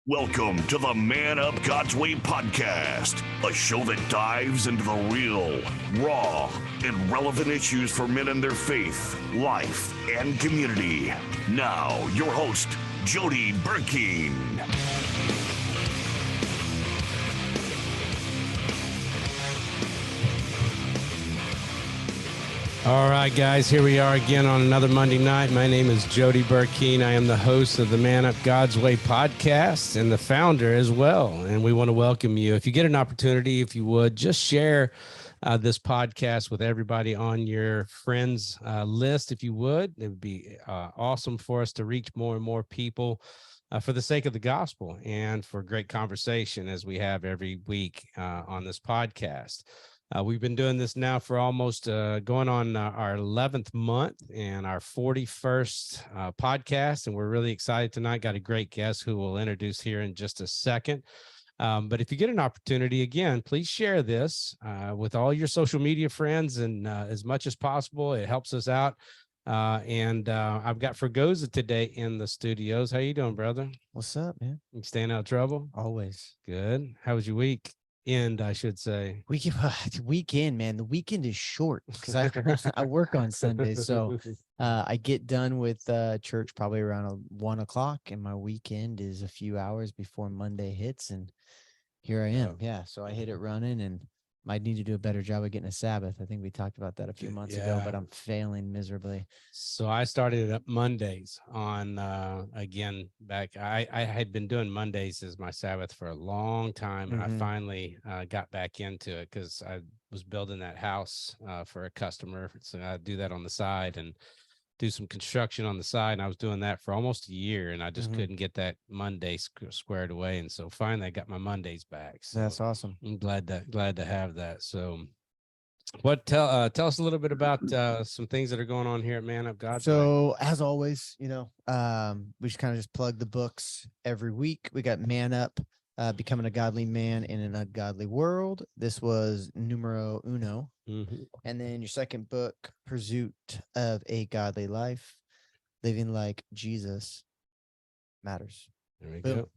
Welcome to the Man Up God's Way podcast, a show that dives into the real, raw, and relevant issues for men in their faith, life, and community. Now, your host, Jody Burkeen. All right, guys, here we are again on another Monday night. My name is Jody Burkeen. I am the host of the Man Up God's Way podcast and the founder as well. And we want to welcome you. If you get an opportunity, if you would, just share this podcast with everybody on your friends list, if you would. It would be awesome for us to reach more and more people for the sake of the gospel and for great conversation as we have every week on this podcast. We've been doing this now for almost going on our 11th month and our 41st podcast, and we're really excited tonight. Got a great guest who we'll introduce here in just a second. But if you get an opportunity, again, please share this with all your social media friends and as much as possible. It helps us out. And I've got Fergoza today in the studios. How you doing, brother? What's up, man? You staying out of trouble? Always. Good. How was your week? I should say. Weekend, man. The weekend is short because I work on Sundays, so I get done with church probably around 1 o'clock, and my weekend is a few hours before Monday hits, and here I am. Yeah, so I hit it running, and might need to do a better job of getting a Sabbath. I think we talked about that a few months ago, but I'm failing miserably. So I started up Mondays on, again, back. I had been doing Mondays as my Sabbath for a long time. And I finally got back into it because I was building that house for a customer. So I do that on the side and do some construction on the side. And I was doing that for almost a year, and I just couldn't get that Monday squared away. And so finally I got my Mondays back. So that's awesome. I'm glad to have that. So tell us a little bit about some things that are going on here at Man Up God's Way. So as always, we just kind of just plug the books every week. We got Man Up, Becoming a Godly Man in an Ungodly World. This was numero uno. And then your second book, Pursuit of a Godly Life, Living Like Jesus Matters. There we Boom. go.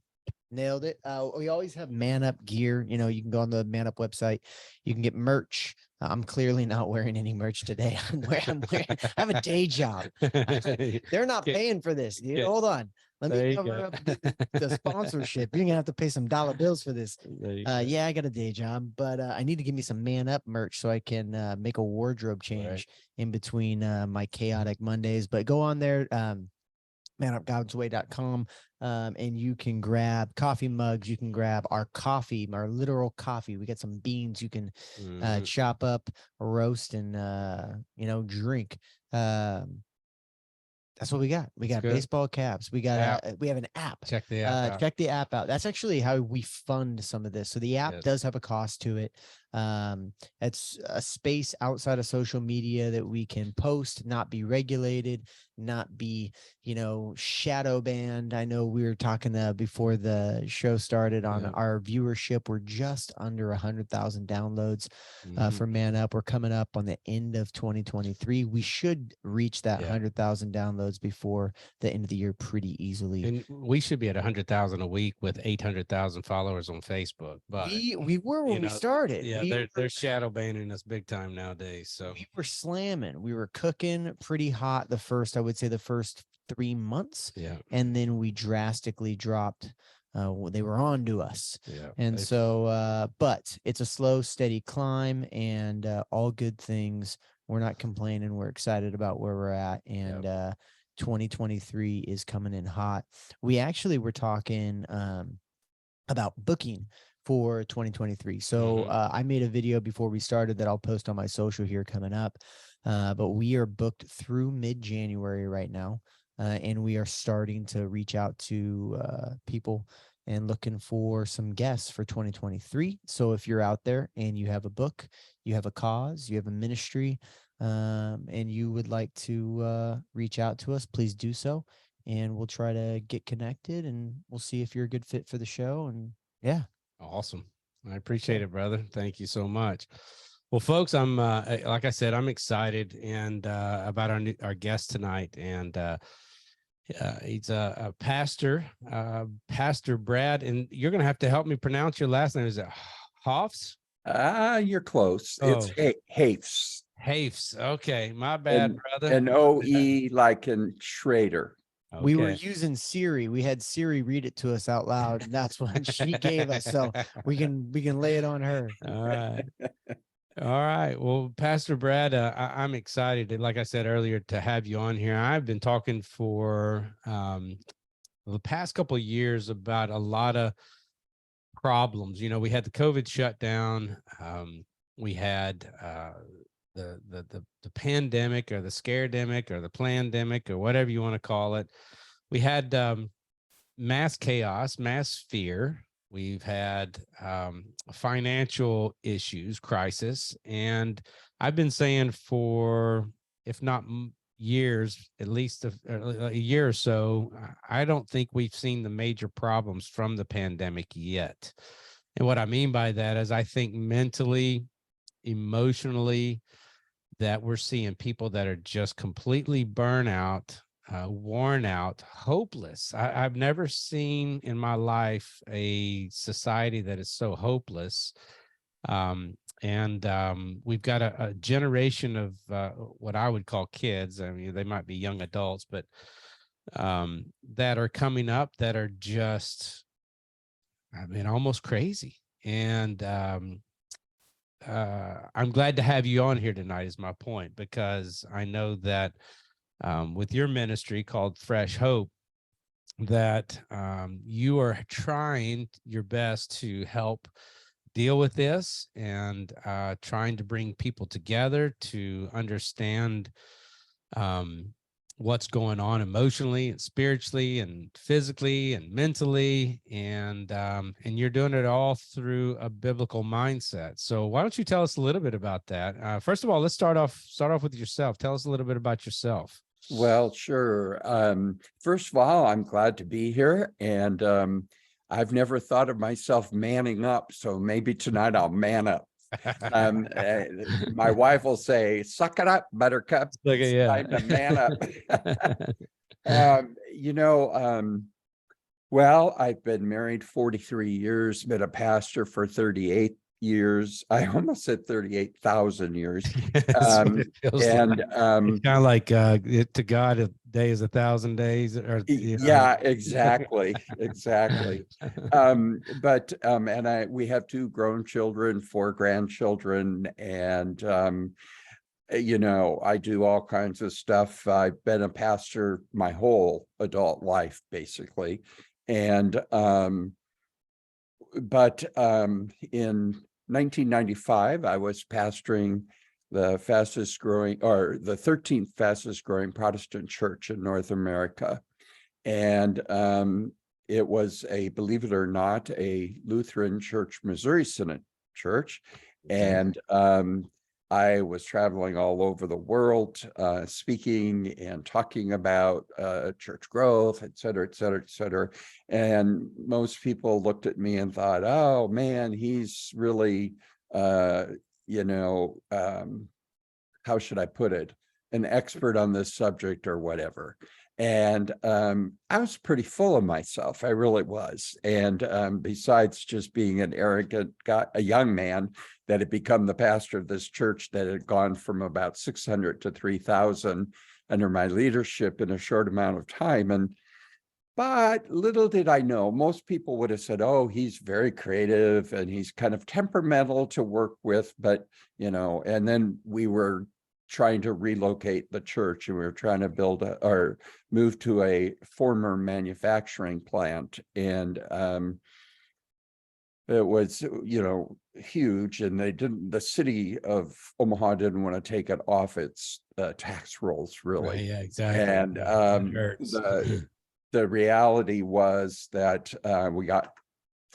Nailed it. We always have Man Up gear. You can go on the Man Up website. You can get merch. I'm clearly not wearing any merch today. I have a day job. They're not paying for this, dude. Hold on. Let me cover up the sponsorship. You're going to have to pay some dollar bills for this. Yeah, I got a day job, but I need to give me some Man Up merch so I can make a wardrobe change in between my chaotic Mondays. But go on there, manupgodsway.com, and you can grab coffee mugs. You can grab our coffee, our literal coffee. We got some beans you can chop up, roast, and drink. That's what we got. We got baseball caps. We got we have an app. Check the app out. Check the app out. That's actually how we fund some of this. So the app does have a cost to it. It's a space outside of social media that we can post, not be regulated, not be, shadow banned. I know we were talking before the show started on our viewership. We're just under 100,000 downloads for Man Up. We're coming up on the end of 2023. We should reach that 100,000 downloads before the end of the year pretty easily. And we should be at 100,000 a week with 800,000 followers on Facebook. But we were when we started. Yeah, they're shadow banning us big time nowadays. So we were slamming. We were cooking pretty hot the first 3 months. Yeah. And then we drastically dropped. They were on to us. Yeah. And so, but it's a slow, steady climb, and all good things. We're not complaining. We're excited about where we're at. And 2023 is coming in hot. We actually were talking about booking for 2023. So I made a video before we started that I'll post on my social here coming up. But we are booked through mid-January right now. And we are starting to reach out to people and looking for some guests for 2023. So if you're out there and you have a book, you have a cause, you have a ministry, and you would like to reach out to us, please do so. And we'll try to get connected, and we'll see if you're a good fit for the show. And awesome. I appreciate it, brother. Thank you so much. Well, folks, I'm like I said, I'm excited and about our guest tonight, and He's a pastor, Pastor Brad, and you're going to have to help me pronounce your last name. Is it Hoefs? You're close. It's Hoefs. Hoefs. Okay, my bad, brother. And O-E like in Schrader. Okay. We were using Siri. We had Siri read it to us out loud. And that's what she gave us. So we can lay it on her. All right. All right. Well, Pastor Brad, I'm excited, like I said earlier, to have you on here. I've been talking for the past couple of years about a lot of problems. You know, we had the COVID shutdown. We had the pandemic, or the scaredemic, or the plandemic, or whatever you want to call it. We had mass chaos, mass fear. We've had financial issues, crisis. And I've been saying for, if not years, at least a year or so, I don't think we've seen the major problems from the pandemic yet. And what I mean by that is I think mentally, emotionally, that we're seeing people that are just completely burnt out, worn out, hopeless. I've never seen in my life a society that is so hopeless. We've got a generation of what I would call kids. I mean, they might be young adults, but that are coming up that are just, I mean, almost crazy. And I'm glad to have you on here tonight, is my point, because I know that with your ministry called Fresh Hope, that you are trying your best to help deal with this, and trying to bring people together to understand what's going on emotionally and spiritually and physically and mentally, and you're doing it all through a biblical mindset. So why don't you tell us a little bit about that? First of all, let's start off with yourself. Tell us a little bit about yourself. Well, sure. First of all, I'm glad to be here, and I've never thought of myself manning up, so maybe tonight I'll man up. My wife will say, "Suck it up, Buttercup. It's time to man up." Well, I've been married 43 years, been a pastor for 38 years. I almost said 38,000 years. It's kind of like to God, a day is 1,000 days. Or yeah, exactly. We have 2 grown children, 4 grandchildren, and I do all kinds of stuff. I've been a pastor my whole adult life, basically, and in 1995, I was pastoring the 13th fastest growing Protestant church in North America. And it was believe it or not, a Lutheran church, Missouri Synod church. Okay. And I was traveling all over the world, speaking and talking about church growth, et cetera, et cetera, et cetera. And most people looked at me and thought, oh man, he's really, how should I put it, an expert on this subject or whatever. And I was pretty full of myself. I really was. And besides just being an arrogant guy, a young man that had become the pastor of this church that had gone from about 600 to 3,000 under my leadership in a short amount of time. But little did I know, most people would have said, oh, he's very creative and he's kind of temperamental to work with. But, and then we were trying to relocate the church, and we were trying to move to a former manufacturing plant. And it was, huge, and the city of Omaha didn't want to take it off its tax rolls, really. Right, yeah, exactly. And the reality was that we got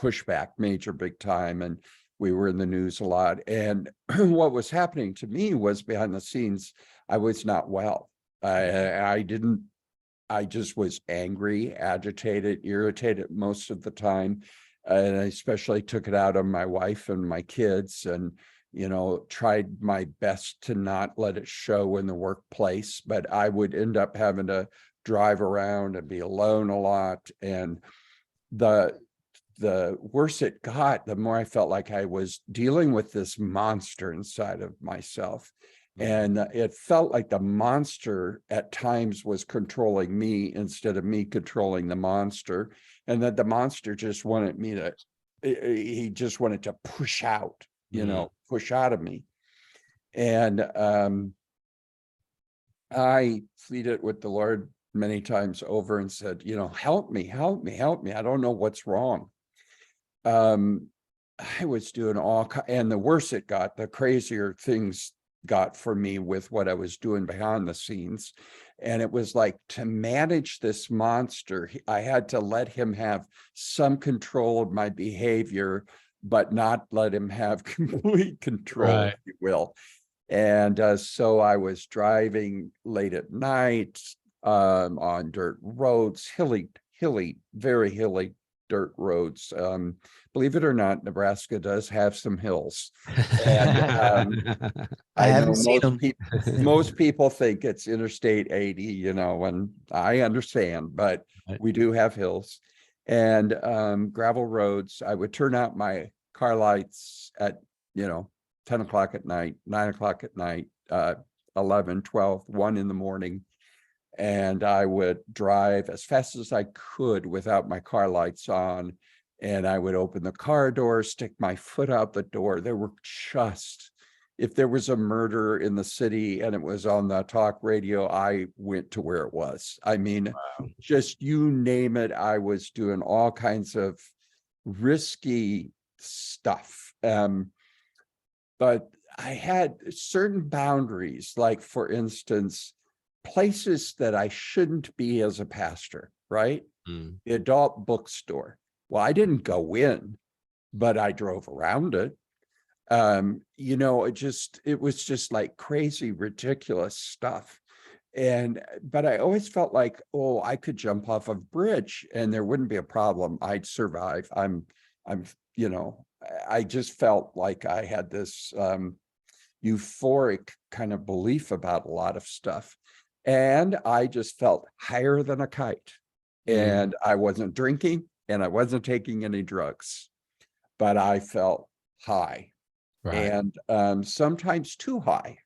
pushback, major, big time, and we were in the news a lot. And what was happening to me was, behind the scenes, I was not well. I just was angry, agitated, irritated most of the time. And I especially took it out on my wife and my kids, and, tried my best to not let it show in the workplace, but I would end up having to drive around and be alone a lot. And the worse it got, the more I felt like I was dealing with this monster inside of myself. And it felt like the monster at times was controlling me instead of me controlling the monster. And that the monster just wanted me to, he just wanted to push out, push out of me. And I pleaded with the Lord many times over and said, help me. I don't know what's wrong. I was doing and the worse it got, the crazier things got for me with what I was doing behind the scenes. And it was like, to manage this monster, I had to let him have some control of my behavior, but not let him have complete control, if you will. And so I was driving late at night on dirt roads, hilly, very hilly dirt roads. Believe it or not, Nebraska does have some hills. And I know most people think it's Interstate 80, and I understand, but we do have hills and gravel roads. I would turn out my car lights at, 10 o'clock at night, 9 o'clock at night, 11, 12, 1 in the morning. And I would drive as fast as I could without my car lights on. And I would open the car door, stick my foot out the door. There were just, if there was a murder in the city and it was on the talk radio, I went to where it was. I mean, just you name it. I was doing all kinds of risky stuff. But I had certain boundaries, like, for instance, places that I shouldn't be as a pastor, right? The adult bookstore. Well, I didn't go in, but I drove around it. It was just like crazy, ridiculous stuff. But I always felt like, I could jump off a bridge and there wouldn't be a problem. I'd survive. I just felt like I had this euphoric kind of belief about a lot of stuff. And I just felt higher than a kite. And I wasn't drinking and I wasn't taking any drugs, but I felt high. And sometimes too high.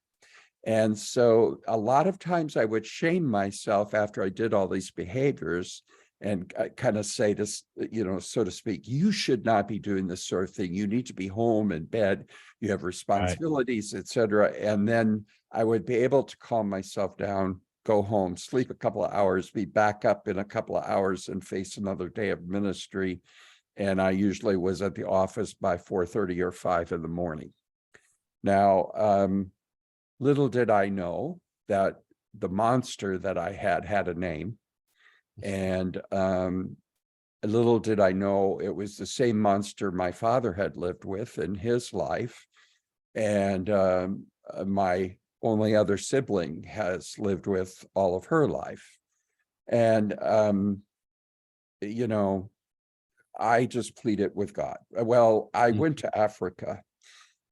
And so a lot of times I would shame myself after I did all these behaviors and kind of say to, so to speak, you should not be doing this sort of thing. You need to be home in bed. You have responsibilities, et cetera. And then I would be able to calm myself down, go home, sleep a couple of hours, be back up in a couple of hours and face another day of ministry. And I usually was at the office by 4:30 or 5 in the morning. Now, little did I know that the monster that I had a name. And little did I know it was the same monster my father had lived with in his life. And my only other sibling has lived with all of her life. And, I just pleaded with God. Well, I went to Africa,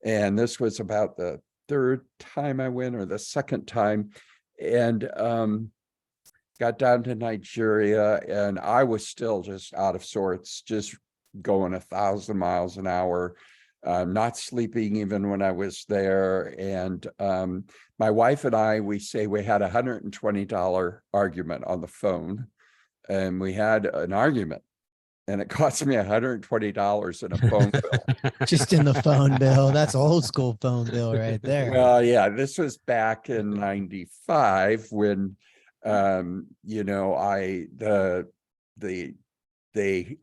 and this was about the third time I went, or the second time. And got down to Nigeria, and I was still just out of sorts, just going 1,000 miles an hour, not sleeping even when I was there. And my wife and I, we say we had $120 argument on the phone, and we had an argument, and it cost me $120 in a phone bill. Just in the phone bill. That's old school phone bill right there. Well, yeah, this was back in '95 when I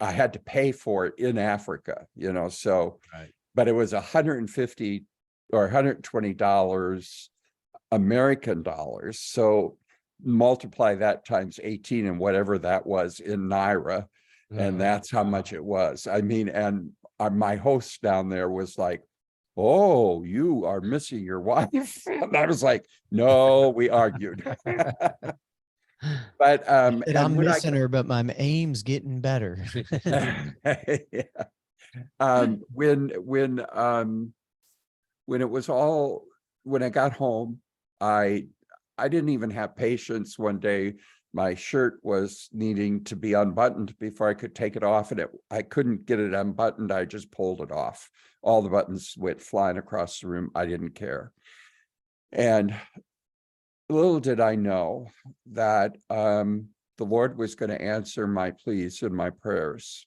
had to pay for it in Africa, so, but it was $150 or $120 American dollars. So multiply that times 18 and whatever that was in Naira. And that's how much it was. I mean, and my host down there was like, "Oh, you are missing your wife." And I was like, "No, we argued." But I'm missing her, but my aim's getting better. When I got home, I didn't even have patience one day my shirt was needing to be unbuttoned before I could take it off, and I couldn't get it unbuttoned. I just pulled it off. All the buttons went flying across the room. I didn't care. And little did I know that the Lord was going to answer my pleas and my prayers.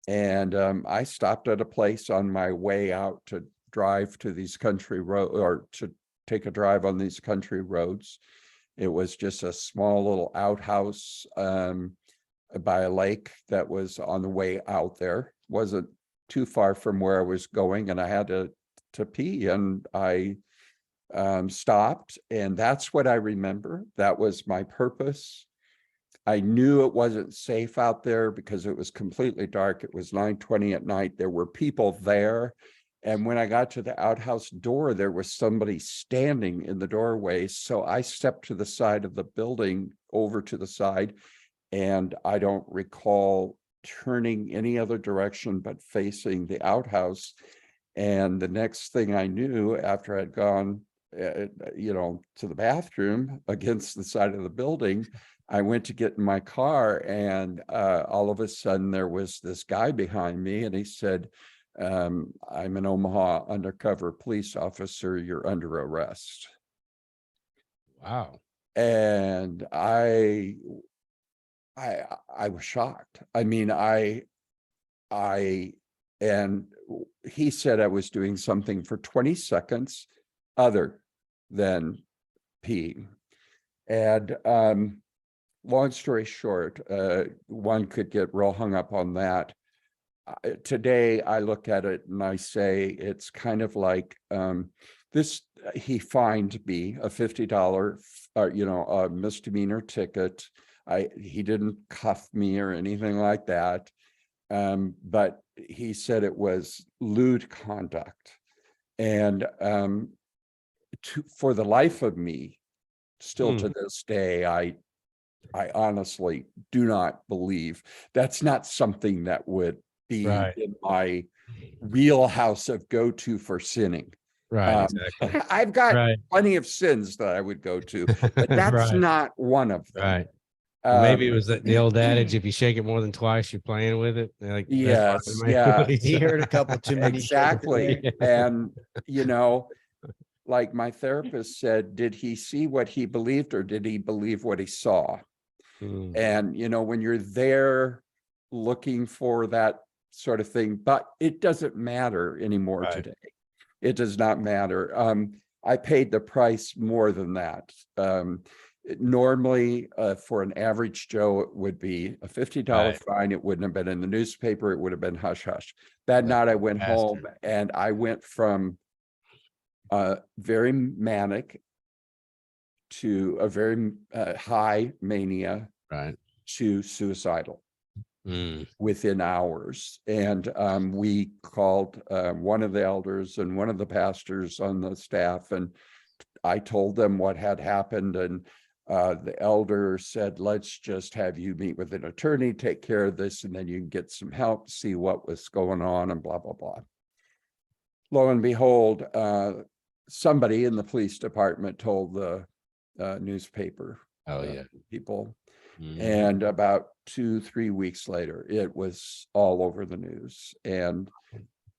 And I stopped at a place on my way out to drive to these country roads, or to take a drive on these country roads. It was just a small little outhouse by a lake that was on the way out there. Wasn't too far from where I was going, and I had to pee, and I stopped, and that's what I remember. That was my purpose. I knew it wasn't safe out there because it was completely dark. It was 9:20 at night. There were people there. And when I got to the outhouse door, there was somebody standing in the doorway. So I stepped to the side of the building, over to the side, and I don't recall turning any other direction but facing the outhouse. And the next thing I knew, after I'd gone, to the bathroom against the side of the building, I went to get in my car, and all of a sudden there was this guy behind me, and he said, I'm an Omaha undercover police officer. You're under arrest. Wow. And I was shocked. I mean, and he said I was doing something for 20 seconds other than peeing. And long story short, one could get real hung up on that. Today, I look at it and I say it's kind of like this. He fined me a $50, a misdemeanor ticket. He didn't cuff me or anything like that, but he said it was lewd conduct. And for the life of me, still to this day, I honestly do not believe that's not something that would be in my wheelhouse of go-to for sinning. Exactly. I've got plenty of sins that I would go to, but that's not one of them. Maybe it was the old adage: if you shake it more than twice, you're playing with it. Like, yes, he heard a couple too many. Exactly. And like my therapist said, did he see what he believed, or did he believe what he saw? And when you're there looking for that sort of thing, but it doesn't matter anymore today. It does not matter. I paid the price more than that. Normally, for an average Joe, it would be a $50 fine. It wouldn't have been in the newspaper. It would have been hush hush. That night I went home, and I went from very manic to a very high mania to suicidal within hours. And we called one of the elders and one of the pastors on the staff, and I told them what had happened. And the elder said, let's just have you meet with an attorney, take care of this, and then you can get some help, see what was going on, and blah, blah, blah. Lo and behold, somebody in the police department told the newspaper people. And about 2-3 weeks later, it was all over the news. And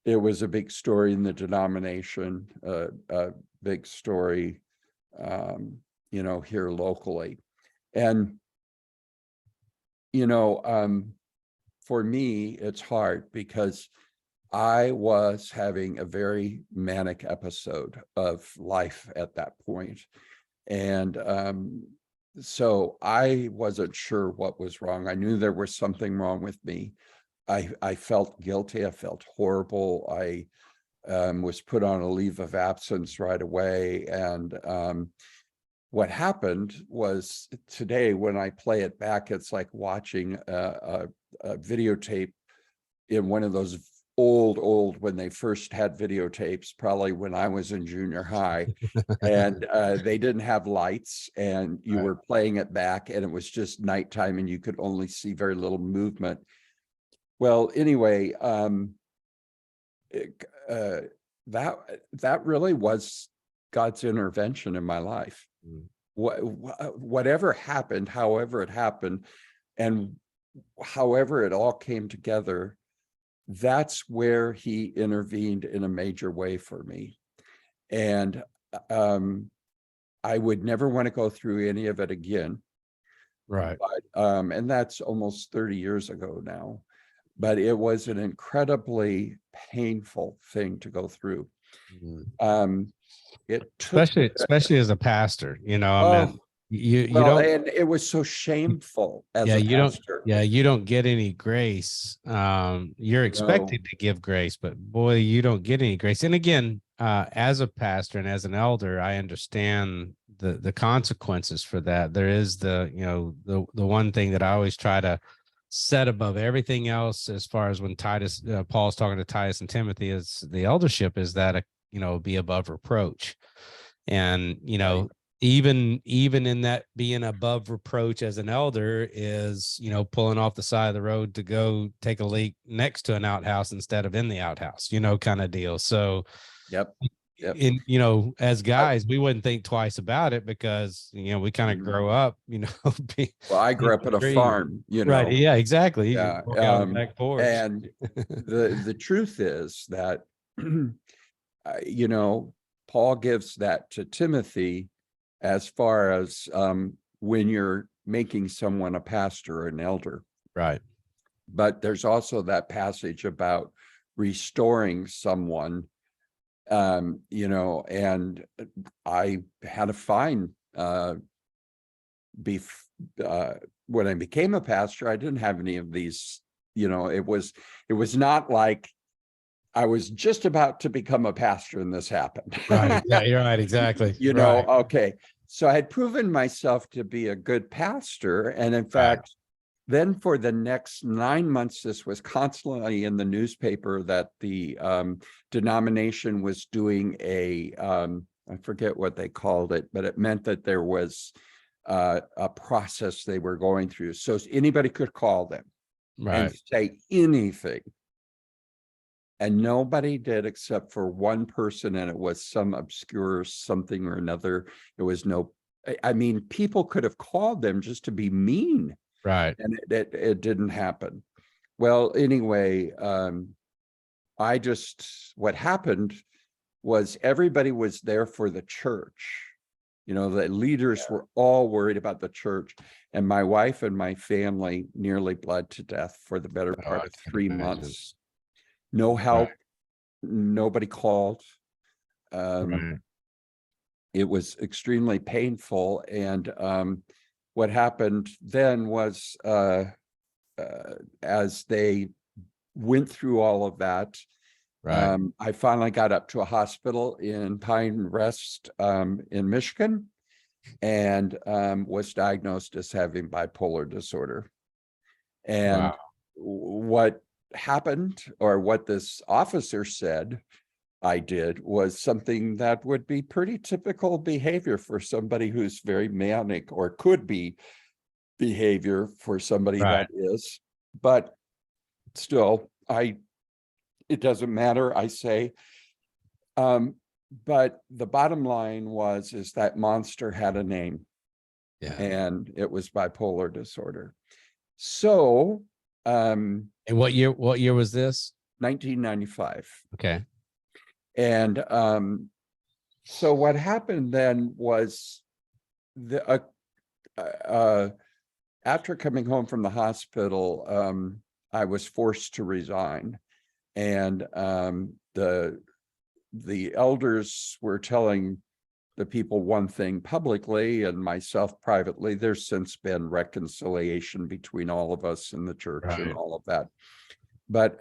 it was a big story in the denomination, a big story, here locally. And, for me, it's hard because I was having a very manic episode of life at that point. And so I wasn't sure what was wrong. I knew there was something wrong with me. I felt guilty. I felt horrible. I was put on a leave of absence right away. And what happened was, today when I play it back, it's like watching a videotape in one of those old, when they first had videotapes, probably when I was in junior high, and they didn't have lights, and you were playing it back, and it was just nighttime, and you could only see very little movement. Well, anyway, that really was God's intervention in my life. whatever happened, however it happened, and however it all came together, that's where he intervened in a major way for me. And I would never want to go through any of it again. Right. But, and that's almost 30 years ago now. But it was an incredibly painful thing to go through. It took, especially as a pastor, I mean, you don't, and it was so shameful as a pastor. You don't get any grace. You're expected to give grace, but boy, you don't get any grace. And again, as a pastor and as an elder, I understand the consequences for that. There is the one thing that I always try to set above everything else, as far as when Paul's talking to Titus and Timothy, is the eldership, is that be above reproach. And right. even in that, being above reproach as an elder is pulling off the side of the road to go take a leak next to an outhouse instead of in the outhouse, kind of deal. So in as guys, we wouldn't think twice about it, because we kind of grow up well, I grew up at a farm, right, yeah, exactly, yeah. Back porch. And the truth is that Paul gives that to Timothy as far as when you're making someone a pastor or an elder. Right. But there's also that passage about restoring someone, and I had a fine when I became a pastor. I didn't have any of these, it was not like I was just about to become a pastor and this happened. Right. Yeah, you're right. Exactly. Okay. So I had proven myself to be a good pastor. And in fact, then for the next 9 months, this was constantly in the newspaper that the denomination was doing I forget what they called it, but it meant that there was a process they were going through. So anybody could call them and say anything. And nobody did, except for one person, and it was some obscure something or another. It was people could have called them just to be mean. Right. And it didn't happen. Well, anyway, what happened was everybody was there for the church. The leaders were all worried about the church. And my wife and my family nearly bled to death for the better part of 3 months. No help, nobody called. It was extremely painful. And what happened then was, as they went through all of that, I finally got up to a hospital in Pine Rest in Michigan, and was diagnosed as having bipolar disorder. And what happened, or what this officer said I did, was something that would be pretty typical behavior for somebody who's very manic, or could be behavior for somebody that is. But still, it doesn't matter, I say. But the bottom line is that monster had a name, and it was bipolar disorder. So and what year was this? 1995. Okay. And so what happened then was, after coming home from the hospital, I was forced to resign. And the elders were telling the people one thing publicly, and myself privately. There's since been reconciliation between all of us in the church and all of that. But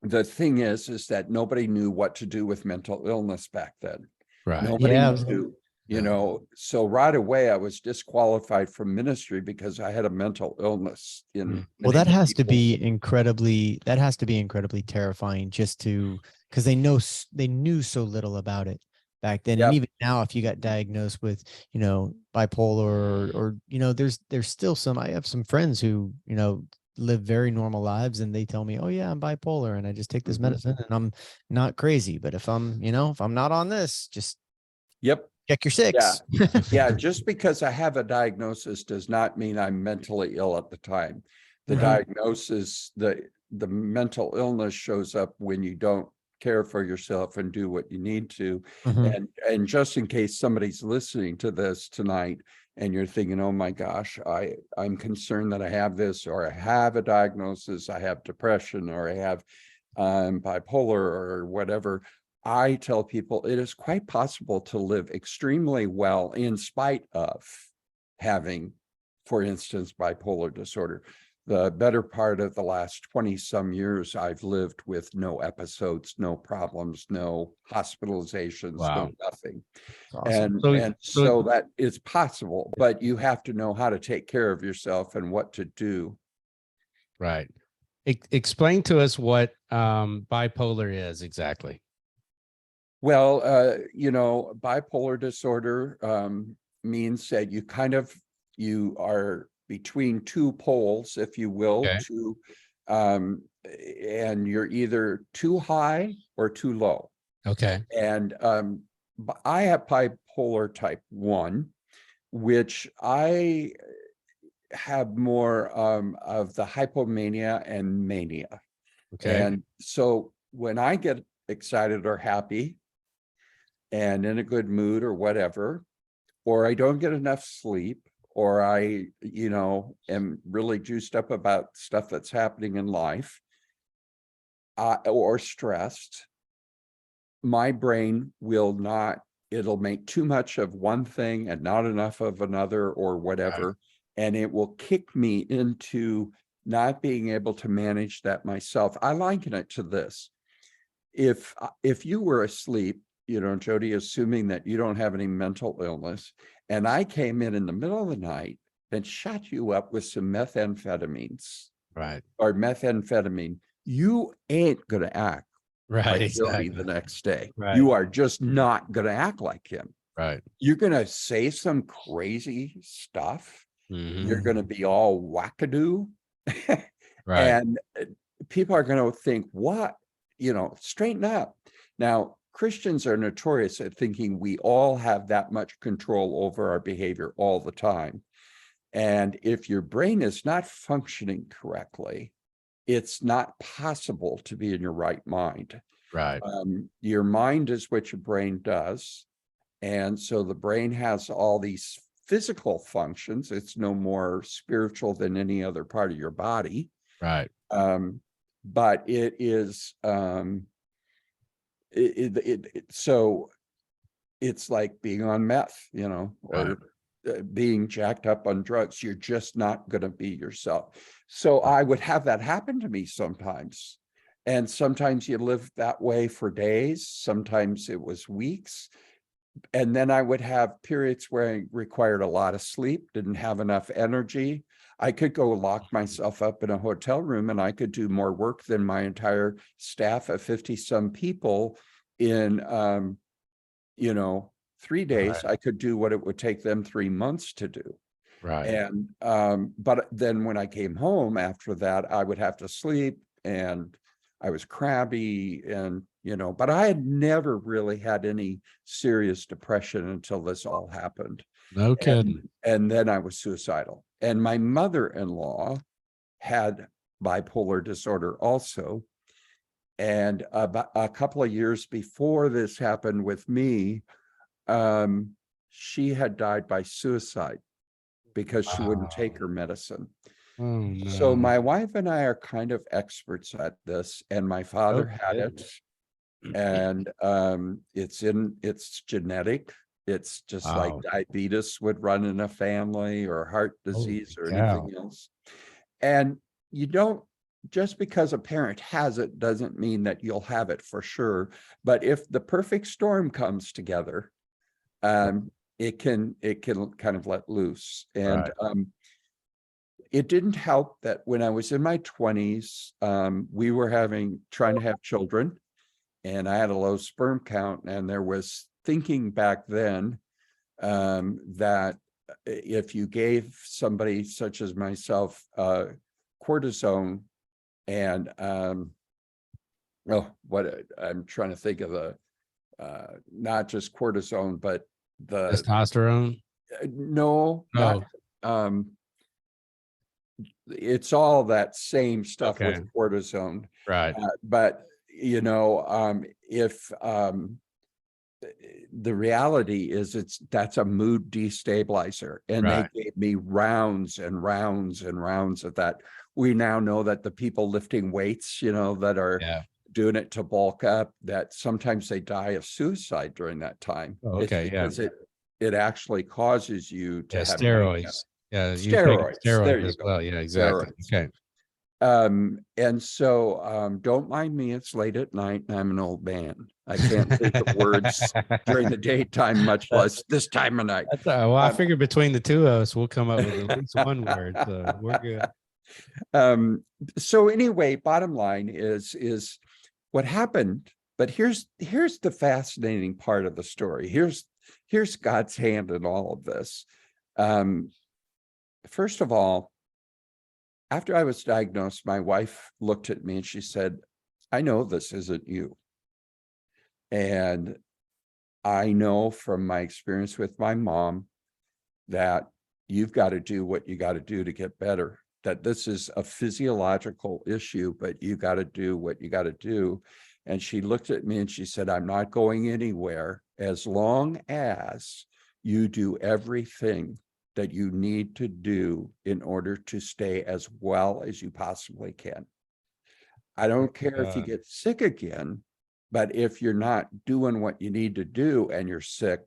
the thing is that nobody knew what to do with mental illness back then. Nobody knew, so right away I was disqualified from ministry because I had a mental illness. Well, that has to be incredibly terrifying, because they knew so little about it back then. And even now, if you got diagnosed with, bipolar or there's still I have some friends who, live very normal lives, and they tell me, oh yeah, I'm bipolar and I just take this medicine and I'm not crazy. But if I'm not on this, just. Yep. Check your six. Yeah. Just because I have a diagnosis does not mean I'm mentally ill at the time. The diagnosis, the mental illness shows up when you don't care for yourself and do what you need to. And just in case somebody's listening to this tonight and you're thinking, oh my gosh, I'm concerned that I have this, or I have a diagnosis, I have depression, or I have bipolar or whatever. I tell people it is quite possible to live extremely well in spite of having, for instance, bipolar disorder. The better part of the last 20 some years, I've lived with no episodes, no problems, no hospitalizations, no nothing. Awesome. And so that is possible, but you have to know how to take care of yourself and what to do. Right. Explain to us what bipolar is exactly. Well, bipolar disorder means that you are between two poles, if you will, and you're either too high or too low. Okay. And I have bipolar type 1, which I have more of the hypomania and mania. Okay. And so when I get excited or happy and in a good mood or whatever, or I don't get enough sleep, or I, am really juiced up about stuff that's happening in life, or stressed, my brain it'll make too much of one thing and not enough of another or whatever. And it will kick me into not being able to manage that myself. I liken it to this. If you were asleep, Jody, assuming that you don't have any mental illness, and I came in the middle of the night and shot you up with some methamphetamines, or methamphetamine, you ain't going to act like Jody the next day. You are just not going to act like him. You're going to say some crazy stuff. You're going to be all wackadoo. And people are going to think, what? Straighten up. Now, Christians are notorious at thinking we all have that much control over our behavior all the time. And if your brain is not functioning correctly, it's not possible to be in your right mind. Your mind is what your brain does. And so the brain has all these physical functions. It's no more spiritual than any other part of your body. But it is, so it's like being on meth, or being jacked up on drugs. You're just not going to be yourself. So I would have that happen to me sometimes. And sometimes you live that way for days. Sometimes it was weeks. And then I would have periods where I required a lot of sleep, didn't have enough energy. I could go lock myself up in a hotel room and I could do more work than my entire staff of 50 some people in, 3 days. I could do what it would take them 3 months to do. And, but then when I came home after that, I would have to sleep and I was crabby and, but I had never really had any serious depression until this all happened. No kidding. And then I was suicidal. And my mother-in-law had bipolar disorder also. And about a couple of years before this happened with me, she had died by suicide because she wouldn't take her medicine. So my wife and I are kind of experts at this, and my father had it. And it's genetic. It's just like diabetes would run in a family, or heart disease, or anything else. And just because a parent has it doesn't mean that you'll have it for sure. But if the perfect storm comes together, it can kind of let loose. And it didn't help that when I was in my 20s, we were trying to have children. And I had a low sperm count, and there was thinking back then that if you gave somebody such as myself cortisone and what I'm trying to think of not just cortisone, but testosterone. No, not it's all that same stuff with cortisone, right? But if the reality is that's a mood destabilizer, and they gave me rounds and rounds and rounds of that. We now know that the people lifting weights, that are doing it to bulk up, that sometimes they die of suicide during that time. Because it actually causes you to have steroids. Steroids. There you go. Well. Yeah, exactly. Steroids. Okay. And so don't mind me, it's late at night and I'm an old man. I can't think of words during the daytime, much less this time of night. That's all right. Well, I figured between the two of us, we'll come up with at least one word. So we're good. So anyway, bottom line is what happened. But here's the fascinating part of the story. Here's God's hand in all of this. First of all, after I was diagnosed, my wife looked at me and she said, I know this isn't you. And I know from my experience with my mom that you've got to do what you got to do to get better, that this is a physiological issue, but you got to do what you got to do. And she looked at me and she said, I'm not going anywhere as long as you do everything that you need to do in order to stay as well as you possibly can. I don't care if you get sick again, but if you're not doing what you need to do and you're sick,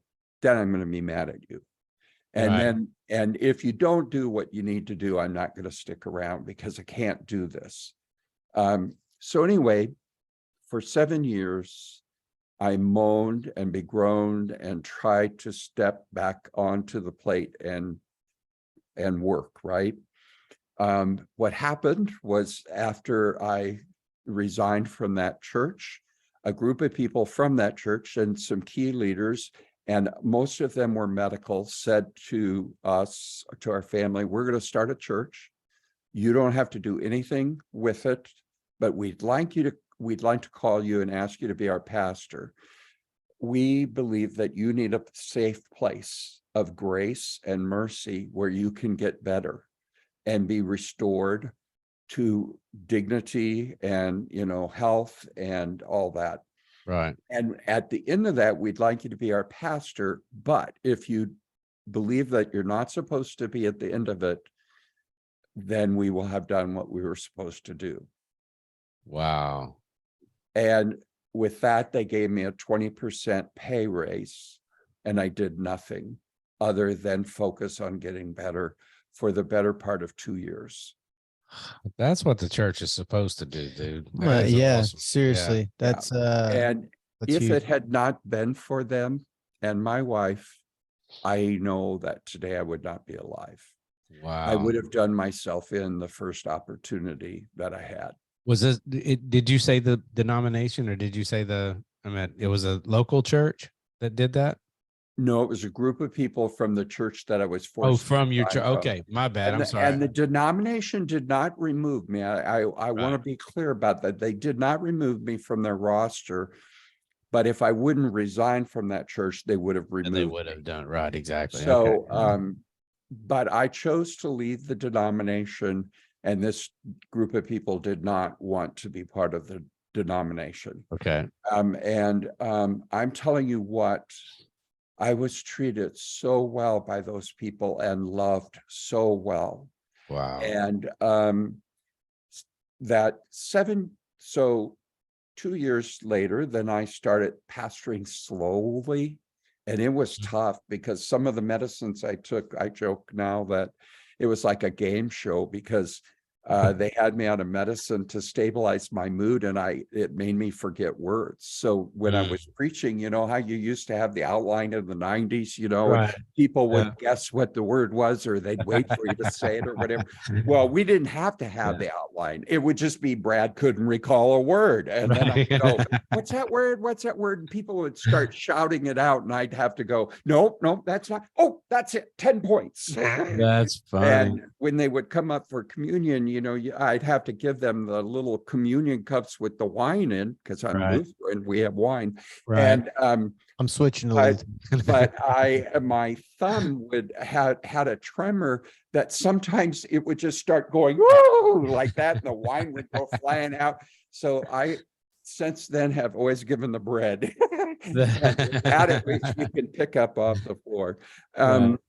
then I'm going to be mad at you. And and if you don't do what you need to do, I'm not going to stick around because I can't do this. So anyway, for 7 years, I moaned and begroaned and tried to step back onto the plate and work, right? What happened was after I resigned from that church, a group of people from that church and some key leaders, and most of them were medical, said to us, to our family, we're going to start a church. You don't have to do anything with it, but we'd like to call you and ask you to be our pastor. We believe that you need a safe place of grace and mercy where you can get better and be restored to dignity and, health and all that. Right. And at the end of that, we'd like you to be our pastor. But if you believe that you're not supposed to be at the end of it, then we will have done what we were supposed to do. Wow. And with that, they gave me a 20% pay raise, and I did nothing other than focus on getting better for the better part of 2 years. That's what the church is supposed to do, dude. Yeah, awesome. seriously. That's and if huge. it had not been for them and my wife, I know that today I would not be alive. Wow. I would have done myself in the first opportunity that I had. Was this, did you say the denomination or did you say it was a local church that did that? No, it was a group of people from the church that I was forced. Oh, from your church. Okay, my bad. I'm sorry. And the denomination did not remove me. I want to be clear about that. They did not remove me from their roster. But if I wouldn't resign from that church, they would have removed me. They would have done right, exactly. So, but I chose to leave the denomination, and this group of people did not want to be part of the denomination. Okay. I'm telling you what, I was treated so well by those people and loved so well. Wow. And 2 years later, then I started pastoring slowly. And it was tough because some of the medicines I took, I joke now that it was like a game show because they had me on a medicine to stabilize my mood, and it made me forget words. So when I was preaching, you know how you used to have the outline in the 90s, right. and people would guess what the word was, or they'd wait for you to say it or whatever. Well, we didn't have to have the outline. It would just be Brad couldn't recall a word. And then I'd go, what's that word? What's that word? And people would start shouting it out, and I'd have to go, no, that's not. Oh, that's it. 10 points. That's funny. And when they would come up for communion, I'd have to give them the little communion cups with the wine in, because I'm Lutheran, we have wine. And I'm switching to but, Lutheran. but my thumb had a tremor that sometimes it would just start going, whoa, like that, and the wine would go flying out. So I since then have always given the bread. And that at least you can pick up off the floor. And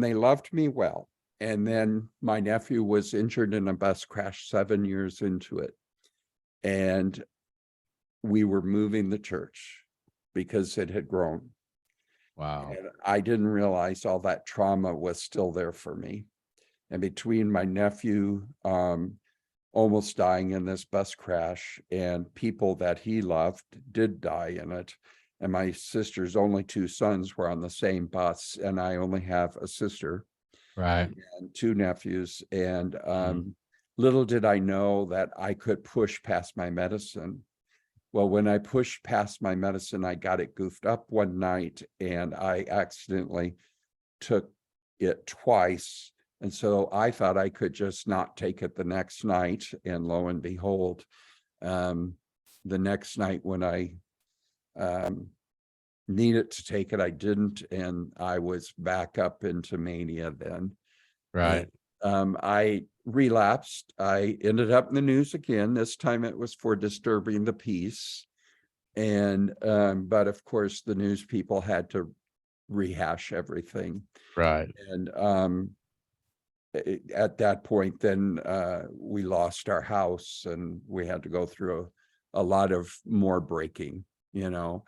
they loved me well. And then my nephew was injured in a bus crash 7 years into it. And we were moving the church because it had grown. Wow. And I didn't realize all that trauma was still there for me. And between my nephew almost dying in this bus crash and people that he loved did die in it, and my sister's only 2 sons were on the same bus, and I only have a sister, and 2 nephews. And little did I know that I could push past my medicine. Well, when I pushed past my medicine, I got it goofed up one night, and I accidentally took it twice. And so I thought I could just not take it the next night. And lo and behold, the next night when I needed to take it, I didn't. And I was back up into mania then. And, I relapsed. I ended up in the news again. This time it was for disturbing the peace. And, but of course the news people had to rehash everything. And, at that point, then we lost our house, and we had to go through a lot of more breaking, Oh,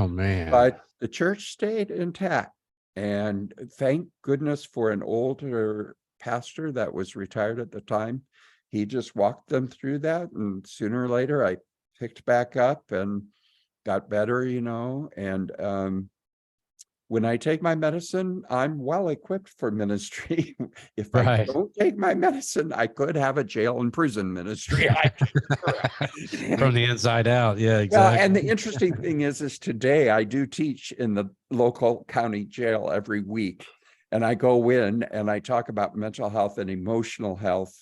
man. But the church stayed intact. And thank goodness for an older pastor that was retired at the time. He just walked them through that. And sooner or later, I picked back up and got better, and when I take my medicine, I'm well equipped for ministry. If I don't take my medicine, I could have a jail and prison ministry. From the inside out. Yeah, exactly. And the interesting thing is today I do teach in the local county jail every week. And I go in and I talk about mental health and emotional health.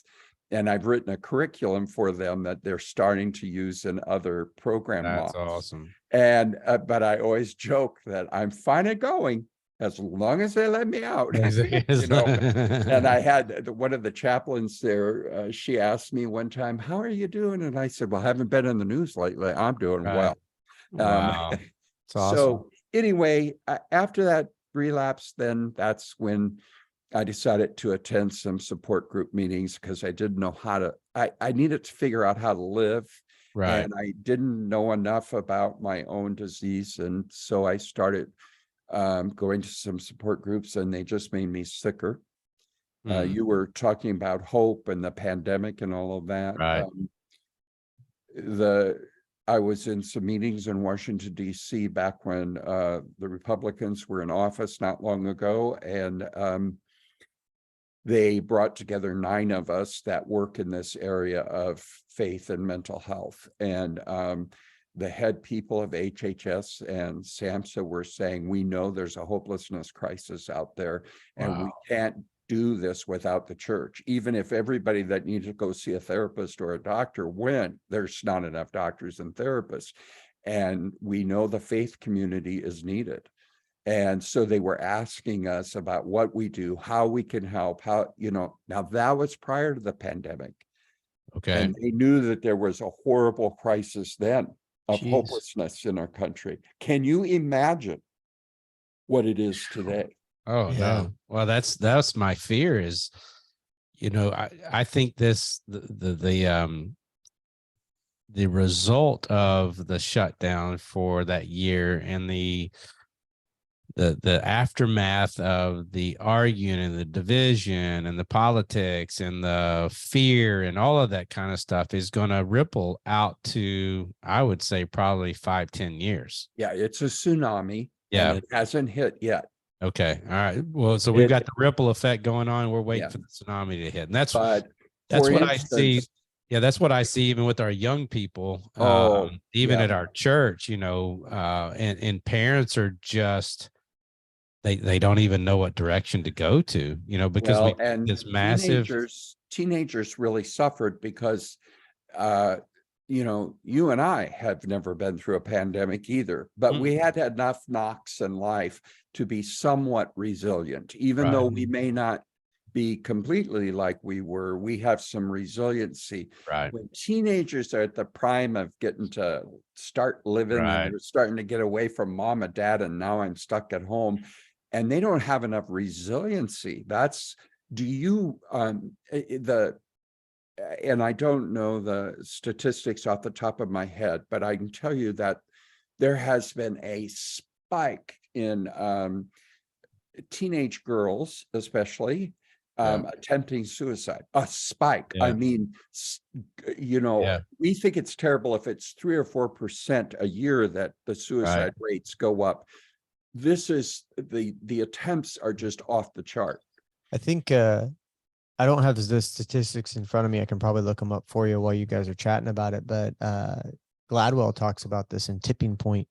And I've written a curriculum for them that they're starting to use in other program models. That's awesome. And but I always joke that I'm fine at going as long as they let me out. And I had one of the chaplains there. She asked me one time, "How are you doing?" And I said, "Well, I haven't been in the news lately. I'm doing well." Wow. That's awesome. So anyway, after that relapse, then that's when I decided to attend some support group meetings, because I didn't know how to, I needed to figure out how to live. And I didn't know enough about my own disease. And so I started going to some support groups, and they just made me sicker. You were talking about hope and the pandemic and all of that. I was in some meetings in Washington, D.C. back when the Republicans were in office not long ago. And they brought together 9 of us that work in this area of faith and mental health. And the head people of HHS and SAMHSA were saying, we know there's a hopelessness crisis out there, and we can't do this without the church. Even if everybody that needs to go see a therapist or a doctor went, there's not enough doctors and therapists. And we know the faith community is needed. And so they were asking us about what we do, how we can help, now that was prior to the pandemic. And they knew that there was a horrible crisis then of hopelessness in our country. Can you imagine what it is today? Oh, yeah. No. Well, that's my fear is, I think the result of the shutdown for that year and the aftermath of the arguing and the division and the politics and the fear and all of that kind of stuff is going to ripple out to, I would say, probably 5-10 years. Yeah, it's a tsunami. Yeah, and it hasn't hit yet. Okay. All right. Well, so we've got the ripple effect going on. We're waiting for the tsunami to hit. And that's what I see. Yeah, that's what I see even with our young people, even at our church, and parents are just, they don't even know what direction to go to, because Well, we and this massive. teenagers really suffered because you and I have never been through a pandemic either, but we had enough knocks in life to be somewhat resilient, even though we may not be completely like we were. We have some resiliency. Right. When teenagers are at the prime of getting to start living and they're starting to get away from mom and dad, and now I'm stuck at home, and they don't have enough resiliency. And I don't know the statistics off the top of my head, but I can tell you that there has been a spike in teenage girls, especially, attempting suicide. A spike. I mean, we think it's terrible if it's 3 or 4% a year that the suicide rates go up. This is the attempts are just off the chart. I think I don't have the statistics in front of me. I can probably look them up for you while you guys are chatting about it. But Gladwell talks about this in Tipping Point,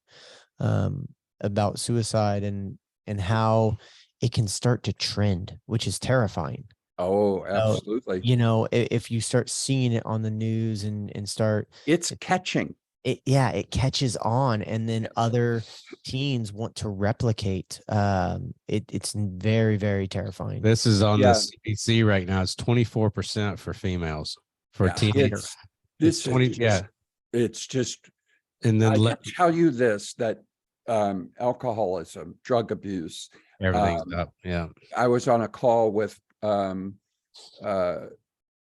about suicide and how it can start to trend, which is terrifying. Oh, absolutely. If you start seeing it on the news and start, it's catching. It catches on, and then other teens want to replicate. It's very, very terrifying. This is on the CDC right now. It's 24% for females for teenagers. It's 20. It's just. And then I can tell you this, that alcoholism, drug abuse, everything's up. Yeah. I was on a call with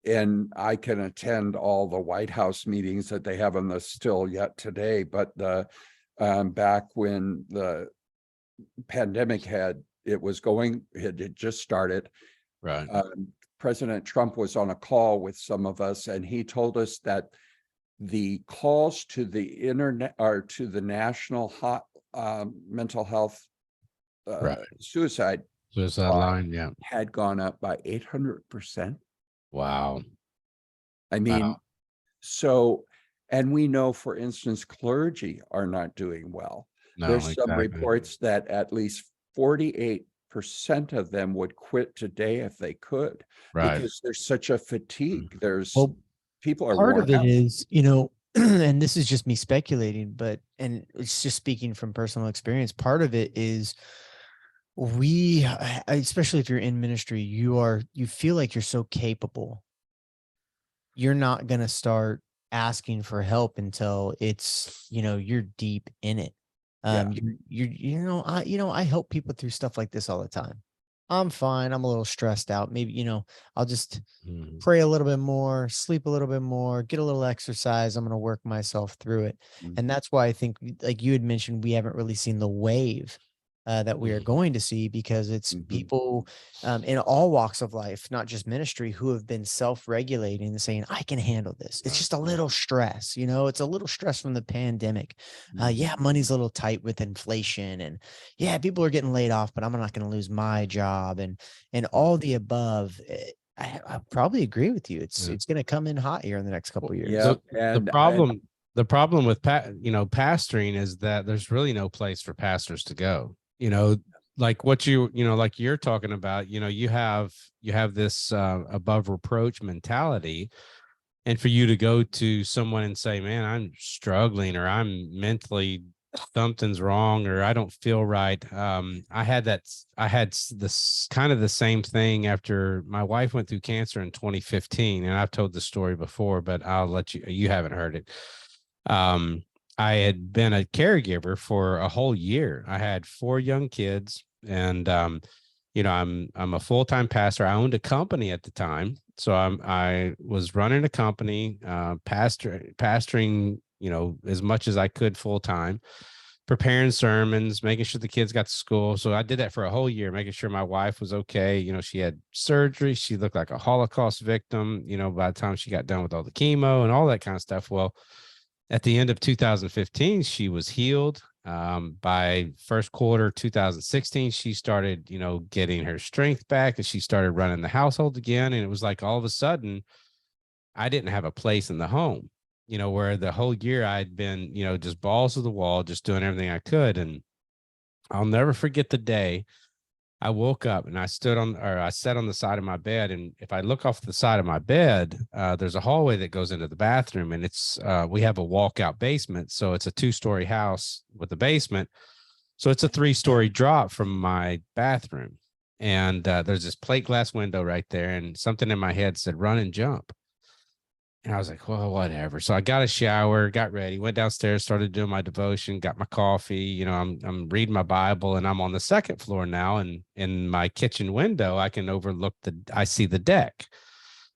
and I can attend all the White House meetings that they have on the still yet today. But back when the pandemic had just started, right? President Trump was on a call with some of us, and he told us that the calls to the internet or to the national mental health suicide line, had gone up by 800%. Wow. I mean, and we know, for instance, clergy are not doing well. There's some reports that at least 48% of them would quit today if they could, because there's such a fatigue. People are part worn of it out. is, and this is just me speculating, and it's just speaking from personal experience. Part of it is especially if you're in ministry, you feel like you're so capable. You're not going to start asking for help until it's, you're deep in it. I help people through stuff like this all the time. I'm fine. I'm a little stressed out. Maybe, I'll just pray a little bit more, sleep a little bit more, get a little exercise. I'm going to work myself through it. And that's why I think, like you had mentioned, we haven't really seen the wave that we are going to see, because it's people in all walks of life, not just ministry, who have been self-regulating and saying, I can handle this. It's just a little stress, it's a little stress from the pandemic. Money's a little tight with inflation, and people are getting laid off, but I'm not going to lose my job, and all the above. I probably agree with you. It's going to come in hot here in the next couple of years. The problem with pastoring is that there's really no place for pastors to go. Like what like you're talking about, you have this above reproach mentality, and for you to go to someone and say, man, I'm struggling, or I'm mentally, something's wrong, or I don't feel right. I had this kind of the same thing after my wife went through cancer in 2015. And I've told the story before, but I'll let you haven't heard it. I had been a caregiver for a whole year. I had 4 young kids, and I'm a full-time pastor. I owned a company at the time, so I was running a company, pastoring, as much as I could full-time, preparing sermons, making sure the kids got to school. So I did that for a whole year, making sure my wife was okay. She had surgery. She looked like a Holocaust victim, by the time she got done with all the chemo and all that kind of stuff. Well, at the end of 2015, she was healed. By first quarter 2016, she started, getting her strength back, and she started running the household again. And it was like all of a sudden, I didn't have a place in the home, where the whole year I'd been, just balls to the wall, just doing everything I could. And I'll never forget the day I woke up and I sat on the side of my bed. And if I look off the side of my bed, there's a hallway that goes into the bathroom, and we have a walkout basement. So it's a 2-story house with a basement. So it's a 3-story drop from my bathroom. And there's this plate glass window right there. And something in my head said, run and jump. And I was like, well, whatever. So I got a shower, got ready, went downstairs, started doing my devotion, got my coffee. I'm reading my Bible, and I'm on the 2nd floor now. And in my kitchen window, I see the deck.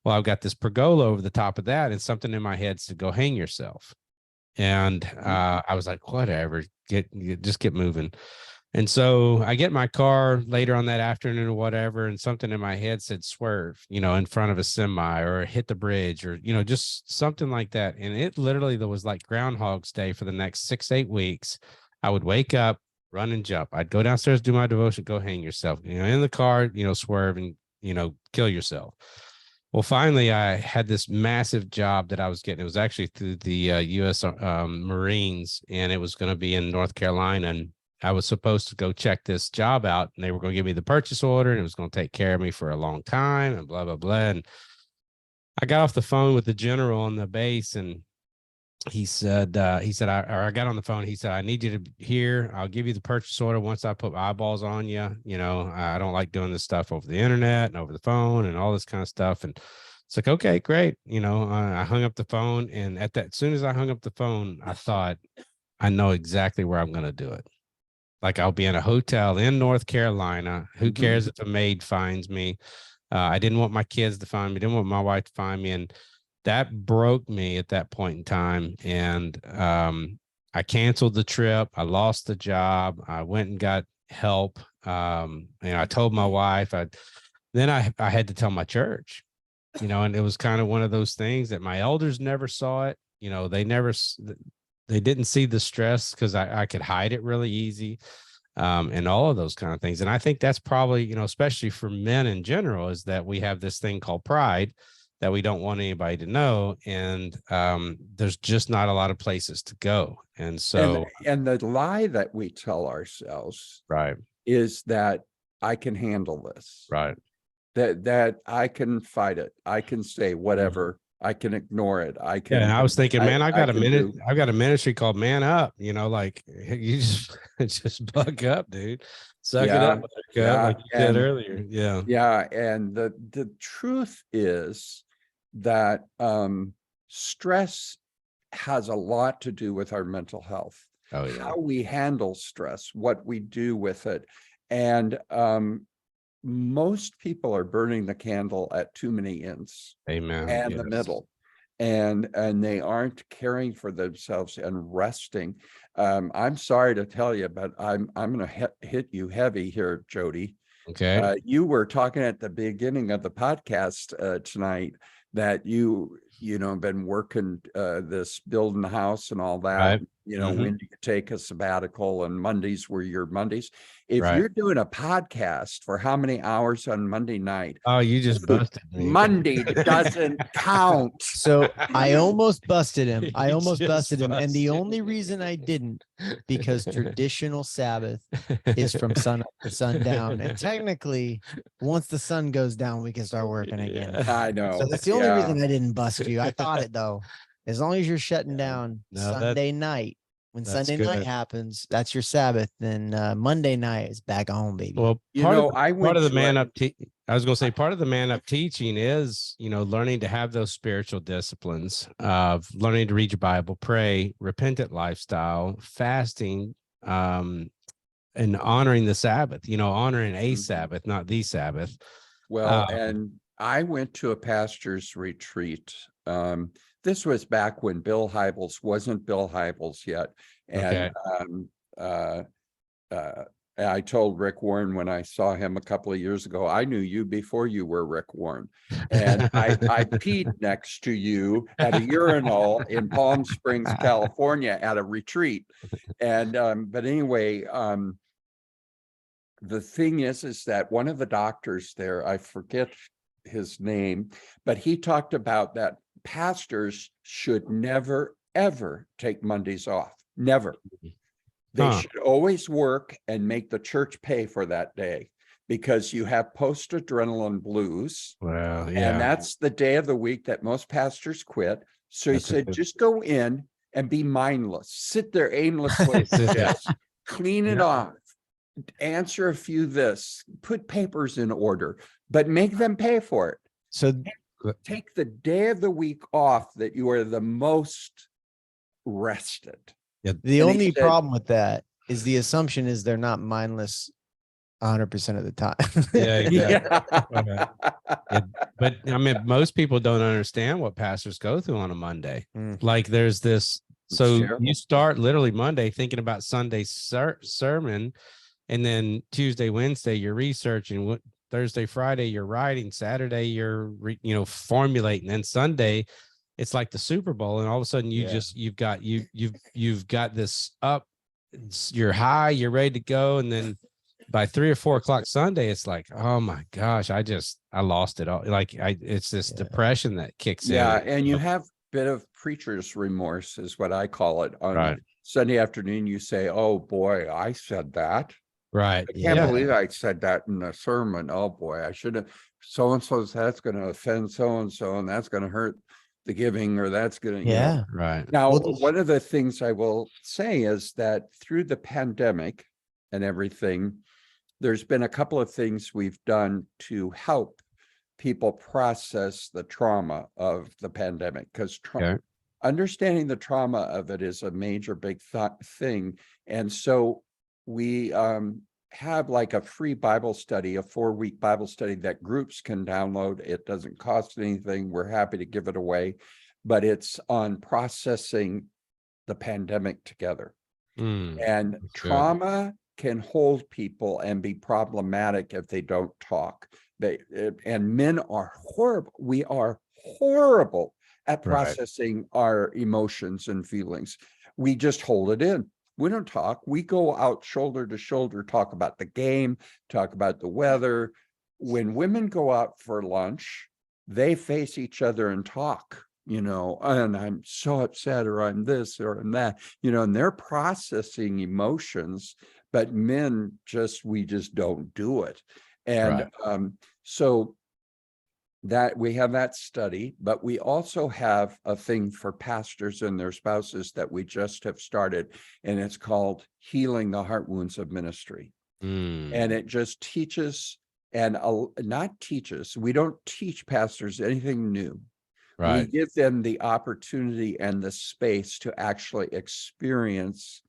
Well, I've got this pergola over the top of that, and something in my head said, go hang yourself. And I was like, whatever, just get moving. And so I get in my car later on that afternoon or whatever, and something in my head said swerve, in front of a semi, or hit the bridge, or, just something like that. And it literally, there was like Groundhog's Day for the next 6-8 weeks. I would wake up, run and jump. I'd go downstairs, do my devotion, go hang yourself, in the car, swerve and, kill yourself. Well, finally, I had this massive job that I was getting. It was actually through the U.S. Marines, and it was going to be in North Carolina. And I was supposed to go check this job out, and they were going to give me the purchase order, and it was going to take care of me for a long time, and blah, blah, blah. And I got off the phone with the general on the base, and I got on the phone. He said, I need you to here. I'll give you the purchase order once I put eyeballs on you. I don't like doing this stuff over the internet and over the phone and all this kind of stuff. And it's like, okay, great. I hung up the phone, and as soon as I hung up the phone, I thought, I know exactly where I'm going to do it. Like, I'll be in a hotel in North Carolina. Who cares if a maid finds me? I didn't want my kids to find me. Didn't want my wife to find me. And that broke me at that point in time. And I canceled the trip. I lost the job. I went and got help. And I told my wife. Then I had to tell my church, and it was kind of one of those things that my elders never saw it. They didn't see the stress because I could hide it really easy, and all of those kind of things. And I think that's probably, especially for men in general, is that we have this thing called pride that we don't want anybody to know. And there's just not a lot of places to go. And so, and the lie that we tell ourselves, right, is that I can handle this, right, that I can fight it. I can say whatever. I can ignore it. I can. Yeah, and I was thinking, man, I've got a ministry called Man Up. Like, you just buck up, dude. Suck it up, like you said earlier. Yeah, yeah. And the truth is that stress has a lot to do with our mental health. Oh, yeah. How we handle stress, what we do with it, and most people are burning the candle at too many ends. Amen. And the middle, and they aren't caring for themselves and resting. I'm sorry to tell you, but I'm going to hit you heavy here, Jody. Okay. You were talking at the beginning of the podcast tonight that you been working this building house and all that. Right. When do you take a sabbatical, and Mondays were your Mondays. If Right. you're doing a podcast for how many hours on Monday night? Oh, you just busted me. Monday doesn't count. So I almost busted him. And the only reason I didn't, because traditional Sabbath is from sun up to sundown. And technically, once the sun goes down, we can start working again. I know. So that's the only reason I didn't bust you. I thought it, though. As long as you're shutting down Sunday night, when Sunday night happens, that's your Sabbath. Then Monday night is back on, baby. Well, part of the Man Up teaching is, learning to have those spiritual disciplines of learning to read your Bible, pray, repentant lifestyle, fasting, and honoring the Sabbath, honoring a Sabbath, not the Sabbath. Well, and I went to a pastor's retreat. This was back when Bill Hybels wasn't Bill Hybels yet. And I told Rick Warren when I saw him a couple of years ago, I knew you before you were Rick Warren. And I peed next to you at a urinal in Palm Springs, California at a retreat. And but anyway, the thing is that one of the doctors there, I forget his name, but he talked about that pastors should never, ever take Mondays off. Never. They should always work and make the church pay for that day. because you have post-adrenaline blues. Well, yeah. And that's the day of the week that most pastors quit. So he said, just go in and be mindless. Sit there aimlessly, clean it off, answer a few this, put papers in order, but make them pay for it. So take the day of the week off that you are the most rested. The only problem with that is the assumption is they're not mindless 100% of the time. But I mean, most people don't understand what pastors go through on a Monday. Like there's this, so you start literally Monday thinking about Sunday's sermon, and then Tuesday, Wednesday, you're researching. Thursday, Friday, you're writing. Saturday, you're formulating. And Sunday, it's like the Super Bowl, and all of a sudden you've got this up. You're high, you're ready to go, and then by 3 or 4 o'clock Sunday, it's like, oh my gosh, I lost it all. Like it's this depression that kicks in. Yeah, and you have a bit of preacher's remorse, is what I call it. On Sunday afternoon, you say, "Oh boy, I said that." Right. I can't believe I said that in the sermon. Oh boy, I should have. So and so, that's going to offend so and so, and that's going to hurt the giving, or that's going to. Right. Now, one of the things I will say is that through the pandemic and everything, there's been a couple of things we've done to help people process the trauma of the pandemic, because understanding the trauma of it is a major big thing. And so we have like a free Bible study, a 4-week Bible study that groups can download. It doesn't cost anything. We're happy to give it away, but it's on processing the pandemic together. And trauma can hold people and be problematic if they don't talk. And men are horrible. We are horrible at processing our emotions and feelings. We just hold it in. We don't talk. We go out shoulder to shoulder, talk about the game, talk about the weather. When women go out for lunch, they face each other and talk, and I'm so upset, or I'm this, or I'm that, and they're processing emotions, but men we just don't do it. And so that we have that study, but we also have a thing for pastors and their spouses that we just have started, and it's called Healing the Heart Wounds of Ministry. And it just teaches, and not teaches, we don't teach pastors anything new. We give them the opportunity and the space to actually experience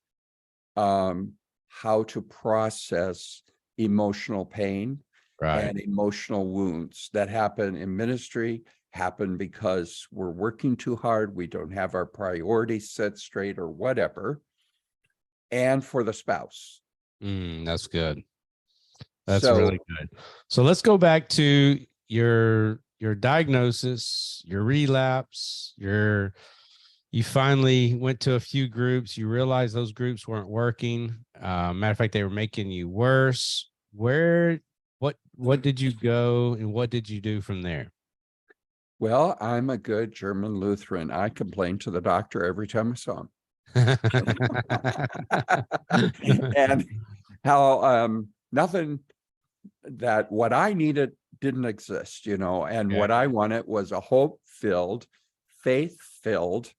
how to process emotional pain and emotional wounds that happen in ministry, happen because we're working too hard, we don't have our priorities set straight, or whatever, and for the spouse. That's good. That's really good. So let's go back to your diagnosis, your relapse, you finally went to a few groups. You realized those groups weren't working. Matter of fact, they were making you worse. What did you go and what did you do from there? Well, I'm a good German Lutheran. I complained to the doctor every time I saw him. And how nothing, that what I needed didn't exist, and what I wanted was a hope-filled, faith-filled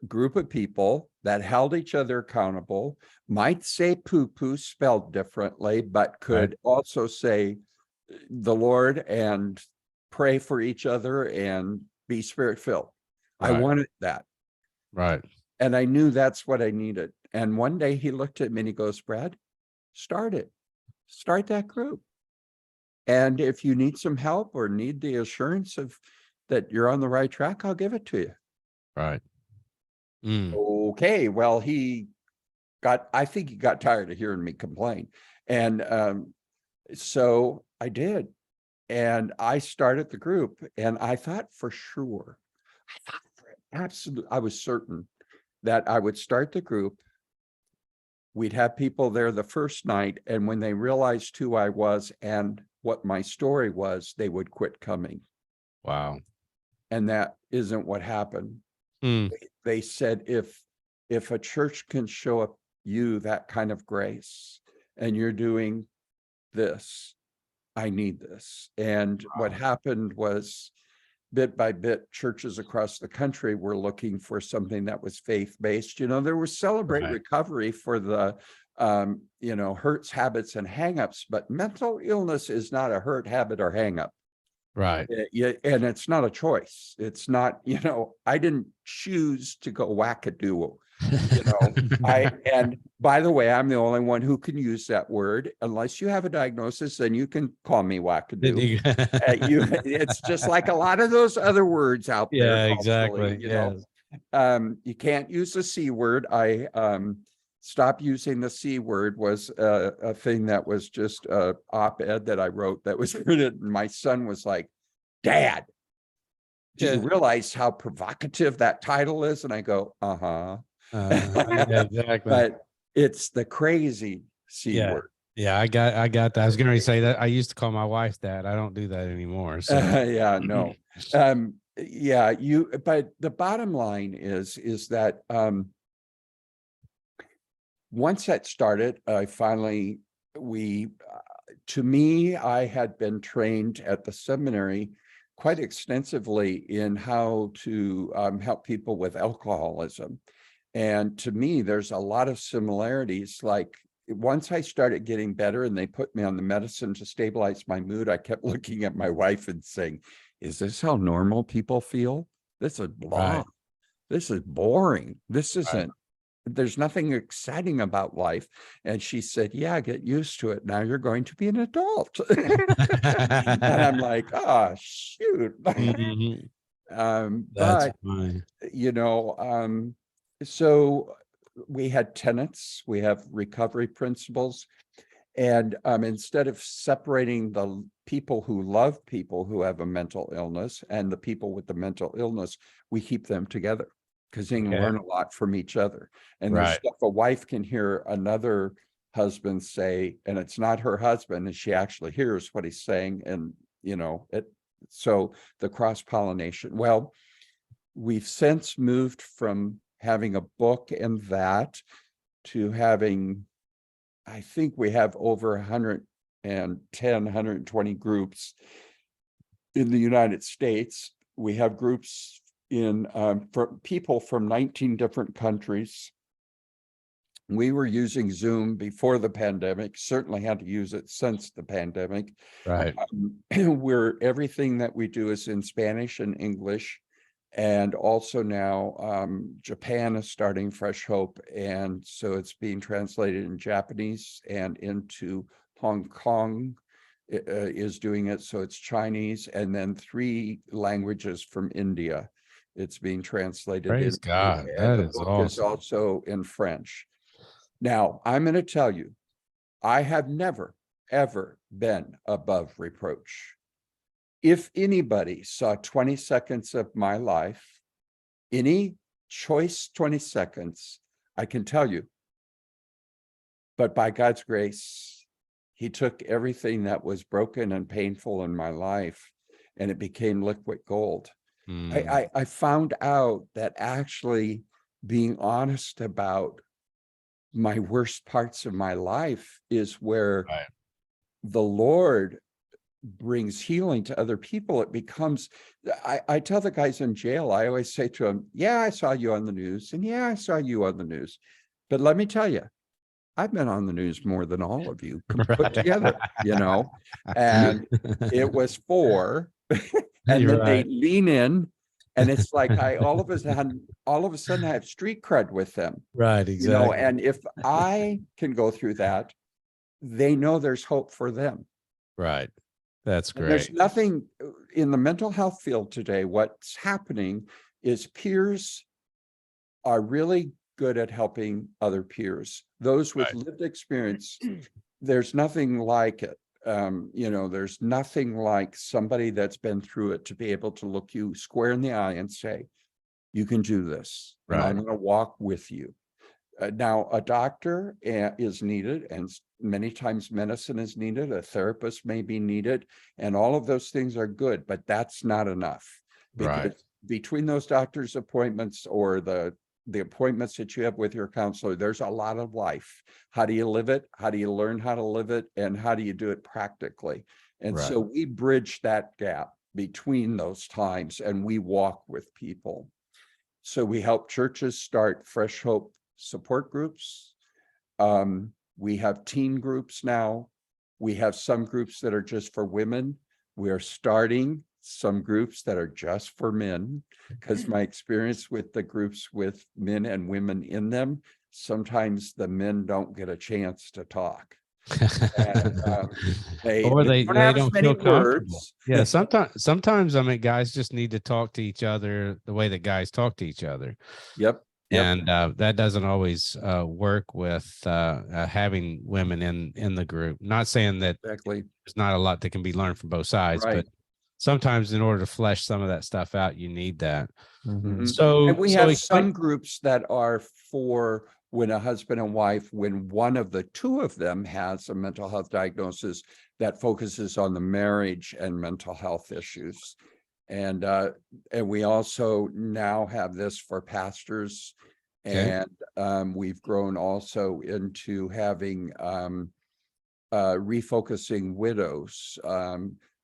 group of people that held each other accountable, might say poo-poo spelled differently, but could also say the Lord and pray for each other and be spirit-filled. I wanted that. And I knew that's what I needed. And one day he looked at me and he goes, "Brad, start that group. And if you need some help or need the assurance of that you're on the right track, I'll give it to you." Okay, well, I think he got tired of hearing me complain. And so I did. And I started the group, and I thought for sure, I was certain that I would start the group. We'd have people there the first night, and when they realized who I was and what my story was, they would quit coming. Wow. And that isn't what happened. They said, if a church can show up you that kind of grace, and you're doing this, I need this. And what happened was, bit by bit, churches across the country were looking for something that was faith-based. There was Celebrate Recovery for the, hurts, habits, and hangups, but mental illness is not a hurt, habit, or hangup. Right. And it's not a choice. It's not, I didn't choose to go wackadoo. And by the way, I'm the only one who can use that word. Unless you have a diagnosis, then you can call me wackadoo. It's just like a lot of those other words out there. Yeah, exactly. You can't use the C word. I stopped using the C word was a thing that was just a op-ed that I wrote that was written. My son was like, "Dad, do you realize how provocative that title is?" And I go, yeah, exactly. But it's the crazy C word. Yeah, I got that. I was going to say that I used to call my wife that. I don't do that anymore. So yeah, no. But the bottom line is that once that started, to me, I had been trained at the seminary quite extensively in how to help people with alcoholism. And to me, there's a lot of similarities. Like once I started getting better and they put me on the medicine to stabilize my mood, I kept looking at my wife and saying, "Is this how normal people feel? This is blah. Right. This is boring. This isn't, there's nothing exciting about life." And she said, "Yeah, get used to it. Now you're going to be an adult." And I'm like, "Oh, shoot." That's funny. So we had tenets, we have recovery principles. And instead of separating the people who love people who have a mental illness and the people with the mental illness, we keep them together because they can learn a lot from each other. And there's stuff a wife can hear another husband say, and it's not her husband, and she actually hears what he's saying. And, so the cross-pollination. Well, we've since moved from having a book and that to having, I think we have over 110, 120 groups in the United States. We have groups for people from 19 different countries. We were using Zoom before the pandemic, certainly had to use it since the pandemic. Right. Everything that we do is in Spanish and English. And also now Japan is starting Fresh Hope. And so it's being translated in Japanese, and into Hong Kong is doing it. So it's Chinese, and then 3 languages from India. It's being translated. Praise God. That is awesome. It's also in French. Now, I'm going to tell you, I have never, ever been above reproach. If anybody saw 20 seconds of my life, any choice 20 seconds, I can tell you. But by God's grace, he took everything that was broken and painful in my life, and it became liquid gold. I found out that actually being honest about my worst parts of my life is where the Lord brings healing to other people. It becomes, I tell the guys in jail, I always say to them, "Yeah, I saw you on the news, and yeah, I saw you on the news. But let me tell you, I've been on the news more than all of you put together, and it was 4, and then they lean in, and it's like all of a sudden I have street cred with them. Right, exactly. And if I can go through that, they know there's hope for them. Right. That's great. And there's nothing in the mental health field today. What's happening is peers are really good at helping other peers. Those with lived experience, there's nothing like it. There's nothing like somebody that's been through it to be able to look you square in the eye and say, "You can do this, and I'm going to walk with you." Now, a doctor is needed, and many times medicine is needed. A therapist may be needed, and all of those things are good, but that's not enough. Because between those doctor's appointments or the appointments that you have with your counselor, there's a lot of life. How do you live it? How do you learn how to live it? And how do you do it practically? And Right. so we bridge that gap between those times, and we walk with people. So we help churches start Fresh Hope support groups. We have teen groups now. We have some groups that are just for women. We are starting some groups that are just for men, because my experience with the groups with men and women in them, sometimes the men don't get a chance to talk. And, Or they don't have as don't many feel comfortable. words. Yeah, sometimes I mean, guys just need to talk to each other the way that guys talk to each other. Yep. And that doesn't always work with having women in the group. Not saying that Exactly. there's not a lot that can be learned from both sides, Right. but sometimes in order to flesh some of that stuff out, you need that. Mhm. So, And we have some groups that are for when a husband and wife, when one of the two of them has a mental health diagnosis, that focuses on the marriage and mental health issues. And we also now have this for pastors. Okay. And we've grown also into having refocusing widows,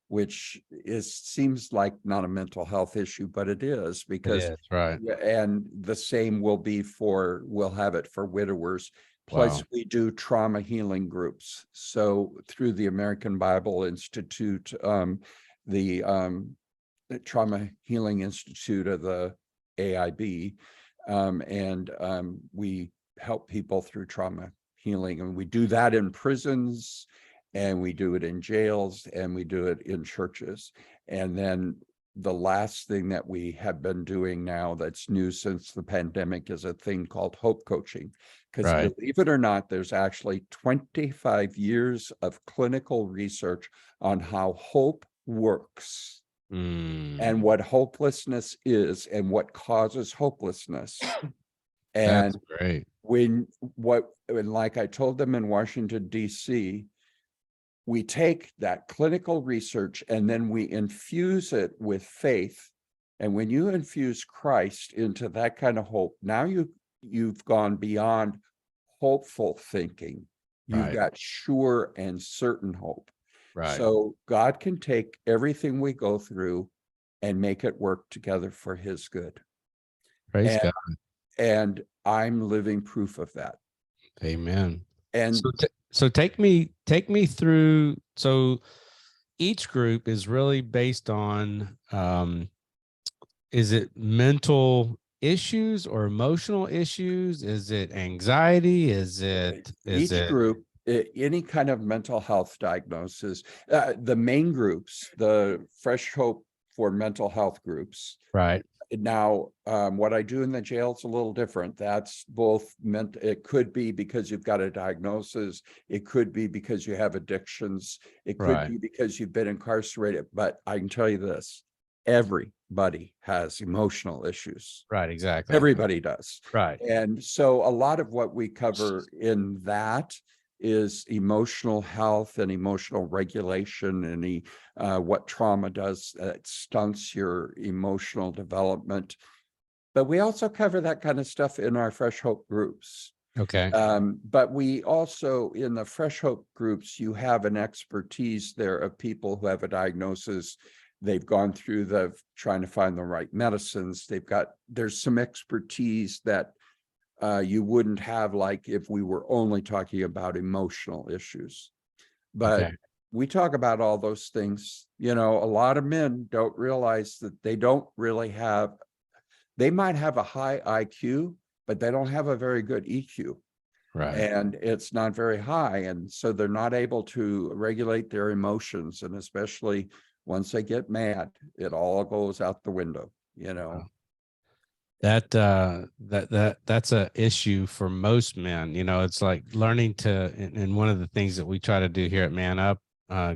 which seems like not a mental health issue, but it is, because right. and the same we'll have it for widowers. Plus, Wow. we do trauma healing groups. So through the American Bible Institute, the Trauma Healing Institute of the AIB, we help people through trauma healing, and we do that in prisons, and we do it in jails, and we do it in churches. And then the last thing that we have been doing now that's new since the pandemic is a thing called hope coaching. Because believe it or not, there's actually 25 years of clinical research on how hope works. And what hopelessness is, and what causes hopelessness. And that's great. And like I told them in Washington, D.C., we take that clinical research and then we infuse it with faith. And when you infuse Christ into that kind of hope, now you've gone beyond hopeful thinking. You've got sure and certain hope. Right. So God can take everything we go through and make it work together for his good. Praise God. And I'm living proof of that. Amen. And so take me through. So each group is really based on, is it mental issues or emotional issues? Is it anxiety? Is it group, any kind of mental health diagnosis, the main groups, the Fresh Hope for mental health groups. Right. Now, what I do in the jail is a little different. That's both meant, it could be because you've got a diagnosis. It could be because you have addictions. It could be because you've been incarcerated. But I can tell you this, everybody has emotional issues. Right, exactly. Everybody does. Right. And so a lot of what we cover in that is emotional health and emotional regulation, and what trauma does that stunts your emotional development. But we also cover that kind of stuff in our Fresh Hope groups. Okay. But we also, in the Fresh Hope groups, you have an expertise there of people who have a diagnosis. They've gone through trying to find the right medicines. There's some expertise that you wouldn't have, like if we were only talking about emotional issues. But we talk about all those things. A lot of men don't realize that they might have a high IQ, but they don't have a very good EQ. Right. And it's not very high. And so they're not able to regulate their emotions. And especially once they get mad, it all goes out the window, Wow. That's a issue for most men. It's like learning to, and one of the things that we try to do here at Man Up,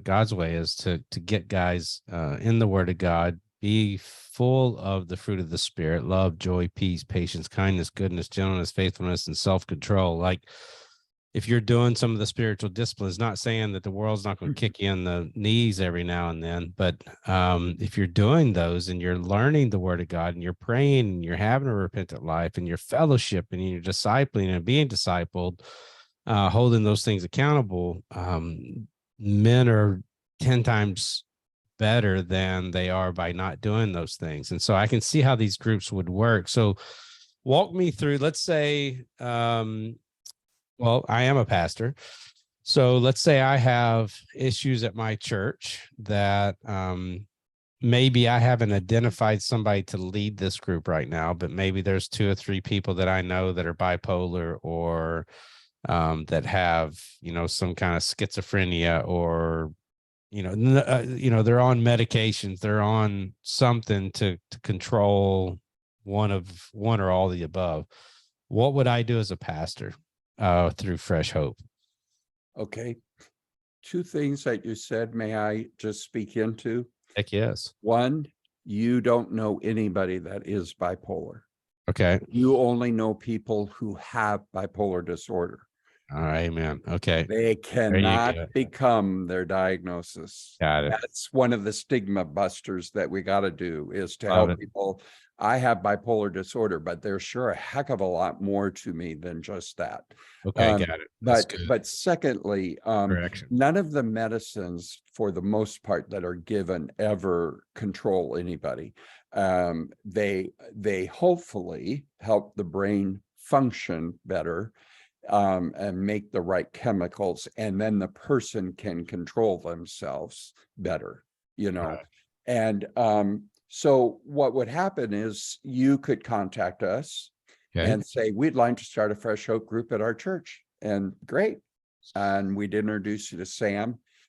God's Way, is to get guys in the Word of God, be full of the fruit of the Spirit: love, joy, peace, patience, kindness, goodness, gentleness, faithfulness, and self-control. Like, if you're doing some of the spiritual disciplines, not saying that the world's not going to kick you in the knees every now and then, but if you're doing those and you're learning the Word of God and you're praying and you're having a repentant life and you're fellowship and you're discipling and being discipled, holding those things accountable, men are 10 times better than they are by not doing those things. And so I can see how these groups would work. So walk me through, let's say, well, I am a pastor. So let's say I have issues at my church that maybe I haven't identified somebody to lead this group right now, but maybe there's 2 or 3 people that I know that are bipolar or that have, some kind of schizophrenia or, they're on medications, they're on something to control one or all the above. What would I do as a pastor through Fresh Hope? Okay. 2 things that you said, may I just speak into? Heck yes. 1, you don't know anybody that is bipolar. Okay. You only know people who have bipolar disorder. All right, man. Okay. They cannot become their diagnosis. Got it. That's one of the stigma busters that we got to do, is to help people. I have bipolar disorder, but there's sure a heck of a lot more to me than just that. Okay, got it. But secondly, none of the medicines, for the most part, that are given ever control anybody. They hopefully help the brain function better, and make the right chemicals, and then the person can control themselves better, Right. And so what would happen is you could contact us and say, we'd like to start a Fresh Hope group at our church. And great. And we'd introduce you to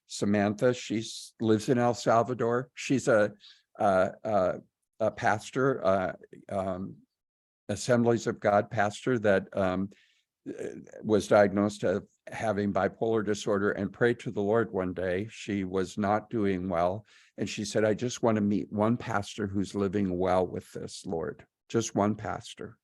Samantha. She lives in El Salvador. She's a pastor, Assemblies of God pastor that was diagnosed as having bipolar disorder, and prayed to the Lord one day. She was not doing well. And she said, I just want to meet one pastor who's living well with this, Lord, just one pastor.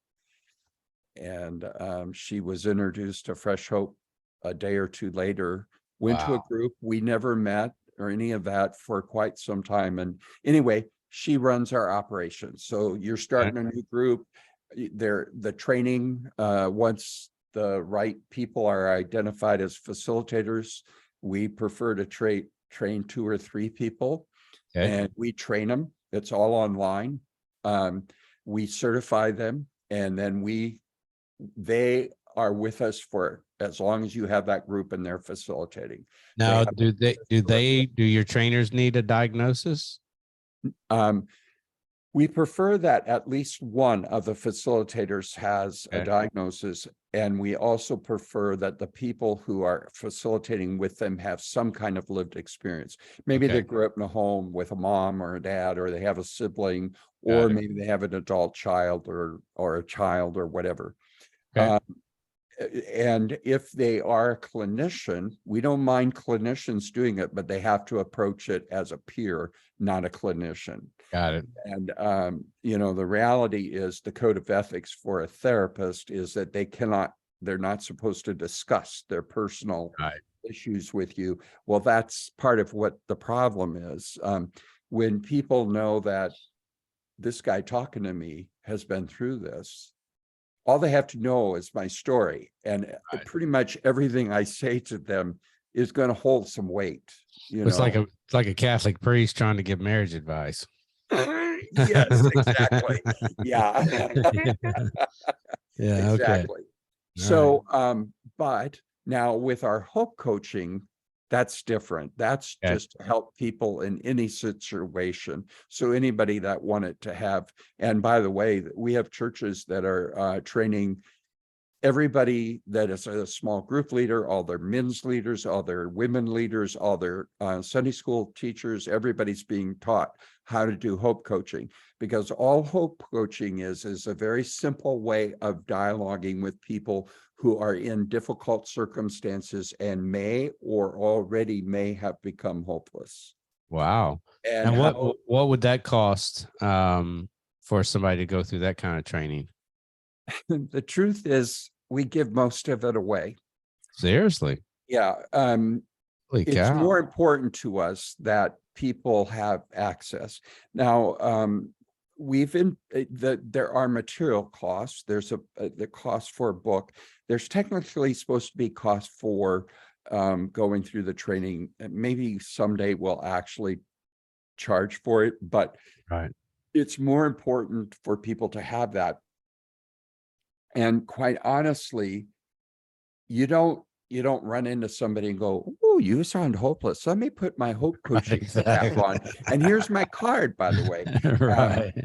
And she was introduced to Fresh Hope a day or 2 later, went to a group. We never met or any of that for quite some time. And anyway, she runs our operations. So you're starting a new group. The training, once the right people are identified as facilitators, we prefer to train 2 or 3 people, and we train them. It's all online. We certify them, and then they are with us for as long as you have that group and they're facilitating. Now, do your trainers need a diagnosis? We prefer that at least one of the facilitators has a diagnosis, and we also prefer that the people who are facilitating with them have some kind of lived experience. Maybe they grew up in a home with a mom or a dad, or they have a sibling, or maybe they have an adult child or a child or whatever. And if they are a clinician, we don't mind clinicians doing it, but they have to approach it as a peer, not a clinician. Got it. And, the reality is the code of ethics for a therapist is that they're not supposed to discuss their personal issues with you. Well, that's part of what the problem is. When people know that this guy talking to me has been through this, all they have to know is my story, and pretty much everything I say to them is going to hold some weight. It's like a Catholic priest trying to give marriage advice. Yes, exactly. Yeah. Yeah. Exactly. So, but now with our hope coaching, that's different. That's just to help people in any situation. So anybody that wanted to have, and by the way, we have churches that are training everybody that is a small group leader, all their men's leaders, all their women leaders, all their Sunday school teachers. Everybody's being taught how to do hope coaching, because all hope coaching is a very simple way of dialoguing with people who are in difficult circumstances and may or already may have become hopeless. Wow. And what would that cost for somebody to go through that kind of training? The truth is, we give most of it away. Seriously? Yeah. It's more important to us that people have access. Now, there are material costs. There's the cost for a book. There's technically supposed to be cost for going through the training. Maybe someday we'll actually charge for it, but it's more important for people to have that. And quite honestly, you don't run into somebody and go, "Oh, you sound hopeless. Let me put my hope coaching cap on. And here's my card, by the way."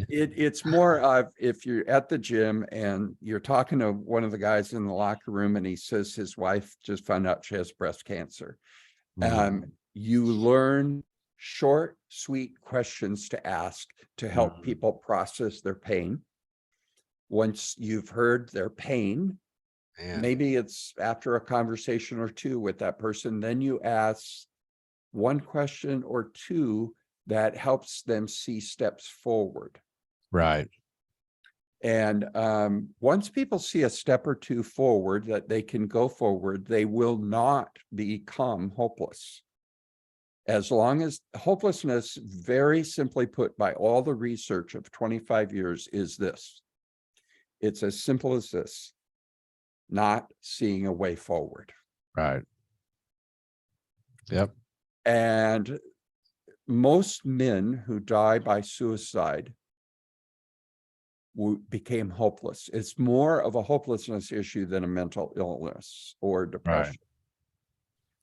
It's more of, if you're at the gym and you're talking to one of the guys in the locker room and he says his wife just found out she has breast cancer. You learn short, sweet questions to ask to help people process their pain. Once you've heard their pain, maybe it's after a conversation or two with that person, then you ask one question or two that helps them see steps forward. Right. And once people see a step or two forward that they can go forward, they will not become hopeless. As long as hopelessness, very simply put by all the research of 25 years, is this. It's as simple as this: not seeing a way forward. Right. Yep. And most men who die by suicide became hopeless. It's more of a hopelessness issue than a mental illness or depression.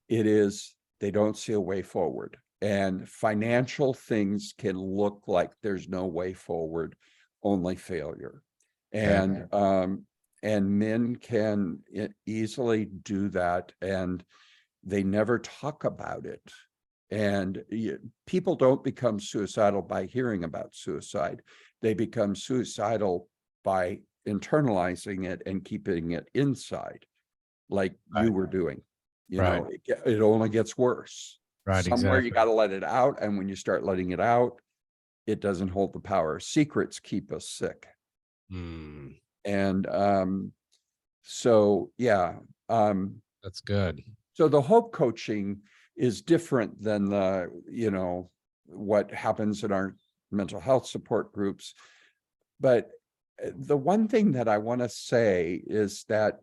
It is, they don't see a way forward. And financial things can look like there's no way forward, only failure. And men can easily do that, and they never talk about it. And people don't become suicidal by hearing about suicide. They become suicidal by internalizing it and keeping it inside, like you were doing. You know, it only gets worse. Somewhere you got to let it out. And when you start letting it out, it doesn't hold the power. Secrets keep us sick. And so, yeah. That's good. So the hope coaching is different than the, what happens in our mental health support groups. But the one thing that I want to say is that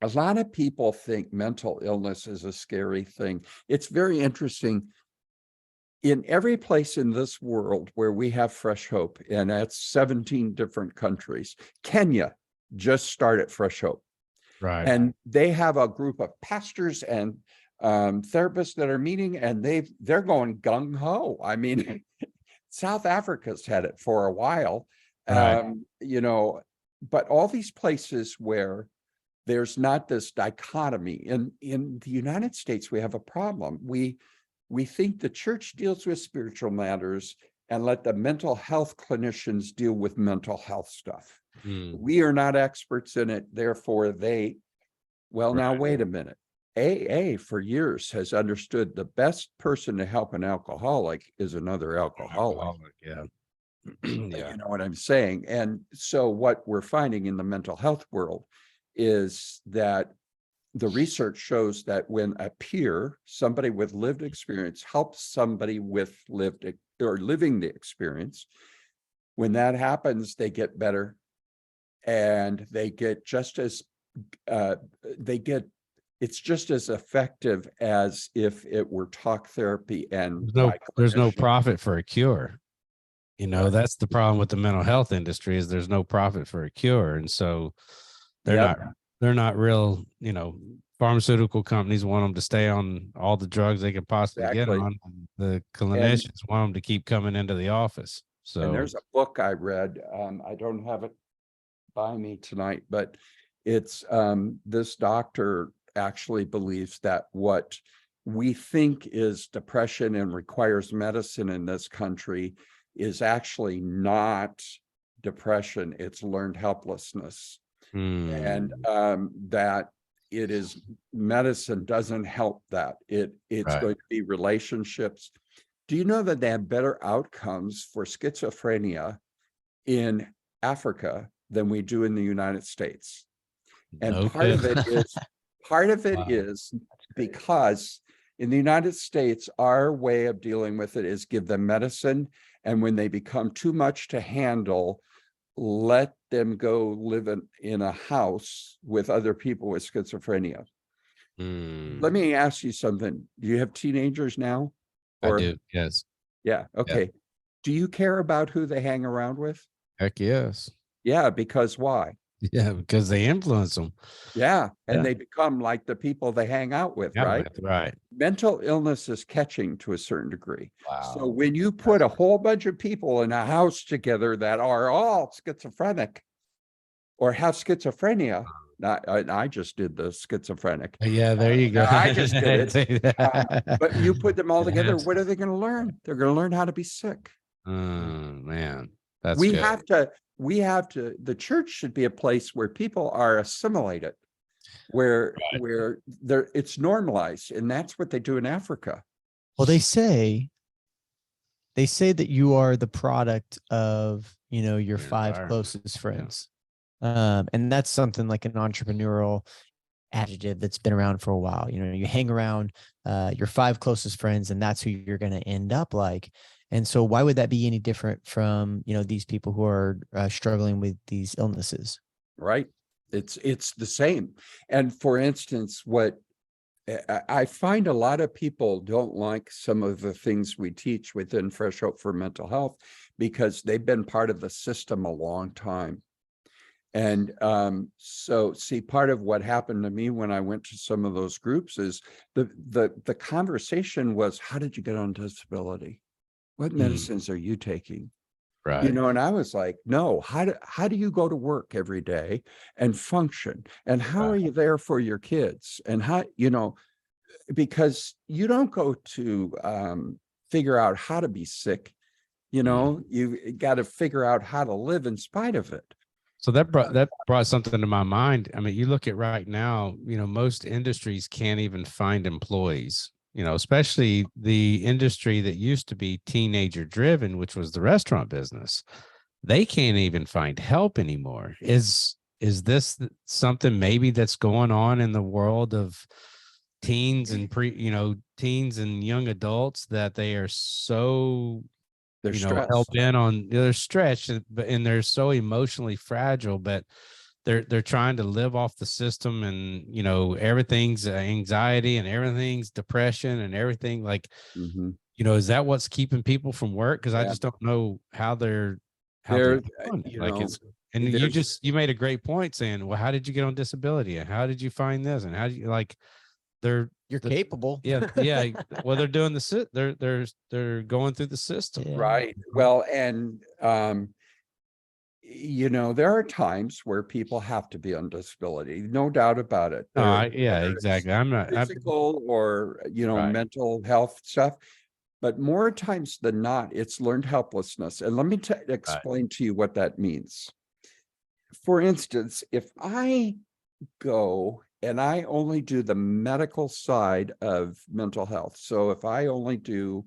a lot of people think mental illness is a scary thing. It's very interesting. In every place in this world where we have Fresh Hope, and that's 17 different countries, Kenya just started Fresh Hope. And they have a group of pastors and therapists that are meeting, and they're going gung ho. I mean, South Africa's had it for a while, but all these places where there's not this dichotomy. In the United States, we have a problem. We think the church deals with spiritual matters and let the mental health clinicians deal with mental health stuff. We are not experts in it, therefore now wait a minute. AA for years has understood the best person to help an alcoholic is another alcoholic. You know what I'm saying? And so what we're finding in the mental health world is that the research shows that when a peer, somebody with lived experience, helps somebody with living the experience, when that happens, they get better, and they get it's just as effective as if it were talk therapy. And there's no profit for a cure. That's the problem with the mental health industry, is there's no profit for a cure. And so they're not real, pharmaceutical companies want them to stay on all the drugs they could possibly get on. The clinicians want them to keep coming into the office. So, and there's a book I read, I don't have it by me tonight, but it's this doctor actually believes that what we think is depression and requires medicine in this country is actually not depression, it's learned helplessness. And that it is medicine doesn't help that. It's going to be relationships. Do you know that they have better outcomes for schizophrenia in Africa than we do in the United States? And part of it is because in the United States, our way of dealing with it is give them medicine, and when they become too much to handle, let them go live in a house with other people with schizophrenia. Let me ask you something. Do you have teenagers now? I do. Yes. Yeah. Okay. Yeah. Do you care about who they hang around with? Heck yes. Yeah. Because why? Yeah, because they influence them. Yeah. And they become like the people they hang out with, right? Right. Mental illness is catching to a certain degree. Wow. So when you put a whole bunch of people in a house together that are all schizophrenic or have schizophrenia, I just did the schizophrenic. Yeah, there you go. I just did it. But you put them all together, what are they going to learn? They're going to learn how to be sick. Man, that's we good. have to, the church should be a place where people are assimilated, where it's normalized. And that's what they do in Africa. Well, they say that you are the product of, your five closest friends. And that's something like an entrepreneurial adjective that's been around for a while. You hang around your five closest friends, and that's who you're going to end up like. And so why would that be any different from, these people who are struggling with these illnesses? Right. It's the same. And for instance, what I find a lot of people don't like some of the things we teach within Fresh Hope for Mental Health because they've been part of the system a long time. And so see, part of what happened to me when I went to some of those groups is the conversation was, how did you get on disability? What medicines are you taking? Right. And I was like, no, how do you go to work every day and function? And how are you there for your kids? And how, because you don't go to figure out how to be sick, you got to figure out how to live in spite of it. So that brought something to my mind. I mean, you look at right now, most industries can't even find employees, especially the industry that used to be teenager driven, which was the restaurant business. They can't even find help anymore. Is this something maybe that's going on in the world of teens and teens and young adults, that they are so they're hell bent on, they're stretched, and they're so emotionally fragile, but they're trying to live off the system, and everything's anxiety and everything's depression and everything, like is that what's keeping people from work? Because I just don't know how they're doing it. Like you made a great point saying, well, how did you get on disability, and how did you find this, and how do you you're capable. Yeah. Well, they're doing they're going through the system. Yeah. Right. Well, and there are times where people have to be on disability, no doubt about it. Exactly. I'm not physical or mental health stuff, but more times than not, it's learned helplessness. And let me explain to you what that means. For instance, if I go and I only do the medical side of mental health. So if I only do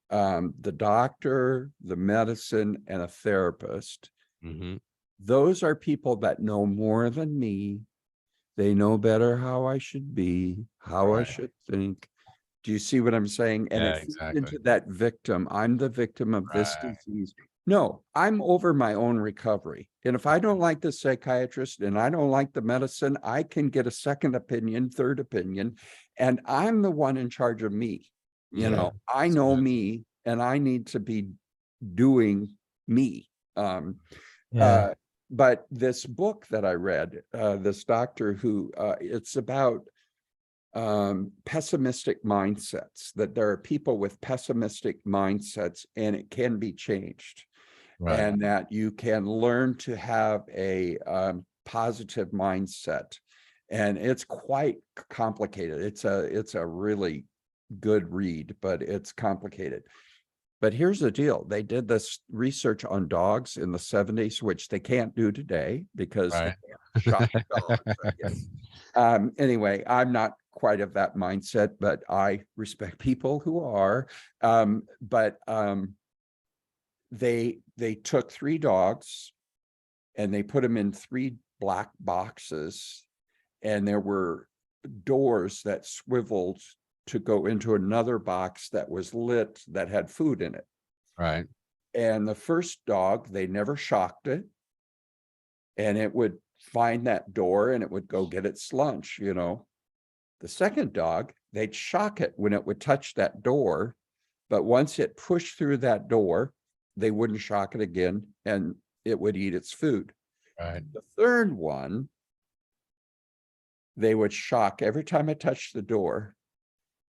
the doctor, the medicine, and a therapist, those are people that know more than me. They know better how I should be, how I should think. Do you see what I'm saying? And it feeds into that victim. I'm the victim of this disease. No, I'm over my own recovery. And if I don't like the psychiatrist and I don't like the medicine, I can get a second opinion, third opinion, and I'm the one in charge of me. I know me, and I need to be doing me. But this book that I read, this doctor who it's about pessimistic mindsets, that there are people with pessimistic mindsets and it can be changed. And that you can learn to have a positive mindset, and it's quite complicated. It's a really good read, but it's complicated. But here's the deal: they did this research on dogs in the 70s, which they can't do today because they can't shop dogs, I guess. Anyway, I'm not quite of that mindset, but I respect people who are. They took 3 dogs and they put them in 3 black boxes, and there were doors that swiveled to go into another box that was lit that had food in it. Right. And the first dog, they never shocked it, and it would find that door and it would go get its lunch, The second dog, they'd shock it when it would touch that door, but once it pushed through that door, they wouldn't shock it again, and it would eat its food. Right. The third one, they would shock every time it touched the door,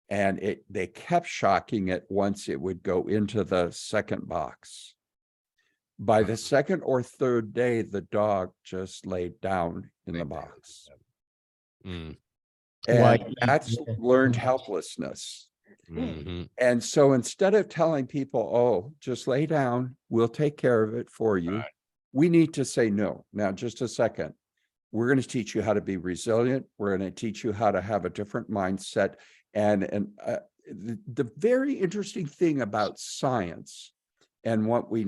and they kept shocking it once it would go into the second box. By the second or third day, the dog just laid down in the box. Mm. And that's learned helplessness. Mm-hmm. And so instead of telling people, oh, just lay down, we'll take care of it for you, we need to say, no, now just a second. We're going to teach you how to be resilient. We're going to teach you how to have a different mindset. And the very interesting thing about science and what we,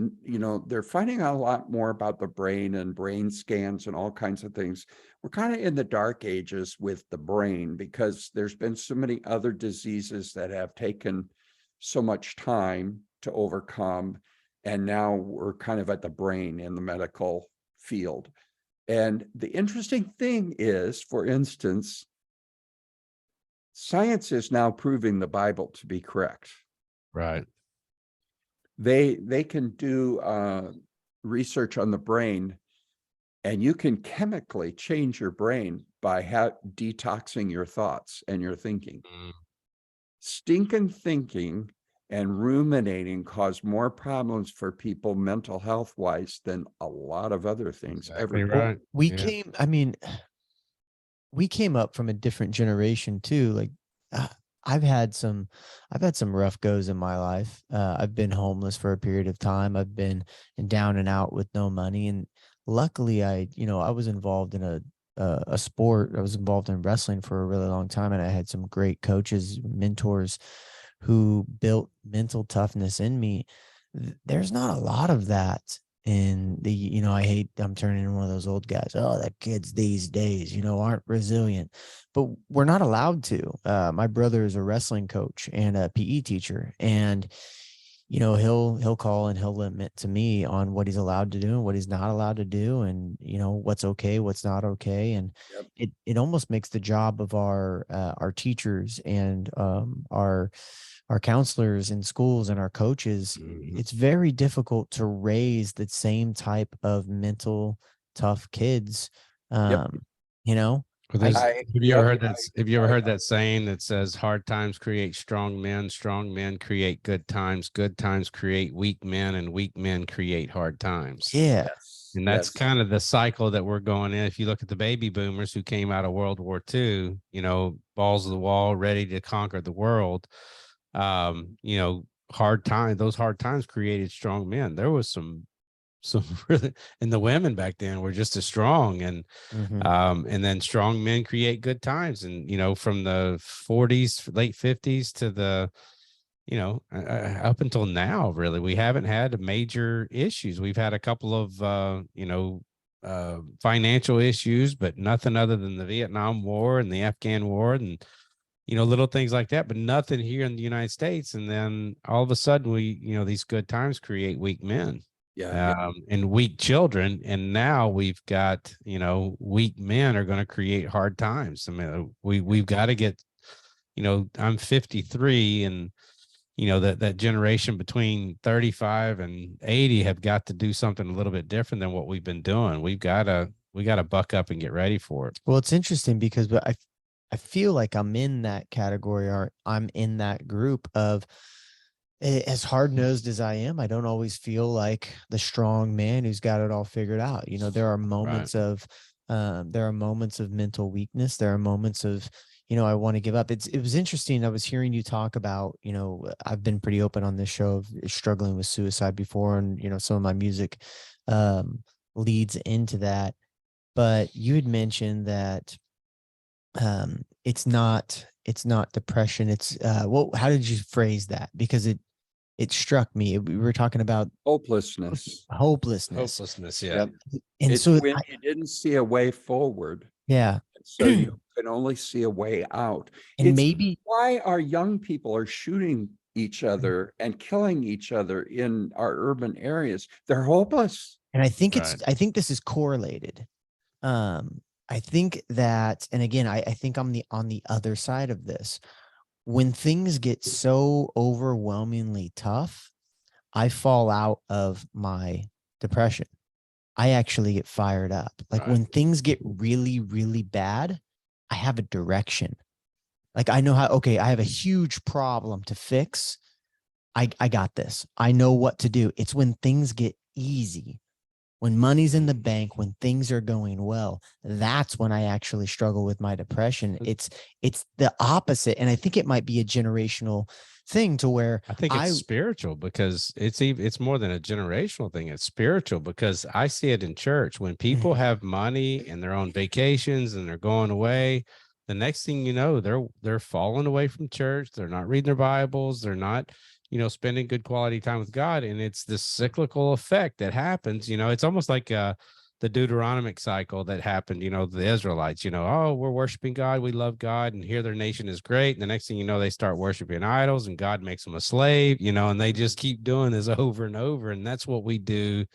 they're finding out a lot more about the brain and brain scans and all kinds of things. We're kind of in the dark ages with the brain because there's been so many other diseases that have taken so much time to overcome. And now we're kind of at the brain in the medical field. And the interesting thing is, for instance, science is now proving the Bible to be correct. Right. They can do research on the brain, and you can chemically change your brain by detoxing your thoughts and your thinking. Stinking thinking and ruminating cause more problems for people mental health wise than a lot of other things. Exactly right. We came up from a different generation too. Like I've had some rough goes in my life. I've been homeless for a period of time. I've been down and out with no money. And luckily I was involved in a sport. I was involved in wrestling for a really long time. And I had some great coaches, mentors who built mental toughness in me. There's not a lot of that in the, I'm turning into one of those old guys. Oh, that kids these days, aren't resilient, but we're not allowed to. My brother is a wrestling coach and a PE teacher, and, he'll call and he'll limit to me on what he's allowed to do and what he's not allowed to do. And, what's okay, what's not okay. And it almost makes the job of our teachers and our counselors in schools and our coaches, it's very difficult to raise the same type of mental tough kids. Have you ever heard that? Have you ever heard that saying that says hard times create strong men create good times create weak men, and weak men create hard times? Yeah. And that's kind of the cycle that we're going in. If you look at the baby boomers who came out of World War II, balls of the wall, ready to conquer the world. Those hard times created strong men. There was some really, and the women back then were just as strong, and then strong men create good times. And from the 40s, late 50s to the up until now, really, we haven't had major issues. We've had a couple of financial issues, but nothing other than the Vietnam War and the Afghan War and little things like that, but nothing here in the United States. And then all of a sudden these good times create weak men. And weak children. And now we've got, weak men are going to create hard times. I mean, we've got to get, I'm 53, and, that generation between 35 and 80 have got to do something a little bit different than what we've been doing. We got to buck up and get ready for it. Well, it's interesting because I feel like I'm in that category, or I'm in that group of, as hard-nosed as I am, I don't always feel like the strong man who's got it all figured out. There are moments of mental weakness. There are moments of, I want to give up. It was interesting. I was hearing you talk about, I've been pretty open on this show of struggling with suicide before, and, some of my music leads into that. But you had mentioned that it's not depression. It's how did you phrase that? Because it struck me. We were talking about hopelessness. Yeah. And it's so when you didn't see a way forward. Yeah. So you can only see a way out. And maybe why our young people are shooting each other and killing each other in our urban areas. They're hopeless. And I think this is correlated. I think that, and again, I think I'm on the other side of this. When things get so overwhelmingly tough, I fall out of my depression. I actually get fired up. Like when things get really, really bad, I have a direction. Like I know how, okay, I have a huge problem to fix. I got this. I know what to do. It's when things get easy, when money's in the bank, when things are going well, that's when I actually struggle with my depression. It's the opposite. And I think it might be a generational thing to where I think it's spiritual, because it's more than a generational thing. It's spiritual, because I see it in church. When people have money and they're on vacations and they're going away, the next thing you know, they're falling away from church. They're not reading their Bibles. They're not, spending good quality time with God. And it's this cyclical effect that happens. It's almost like the Deuteronomic cycle that happened, the Israelites, oh, we're worshiping God, we love God, and here their nation is great. And the next thing you know, they start worshiping idols and God makes them a slave, and they just keep doing this over and over. And that's what we do,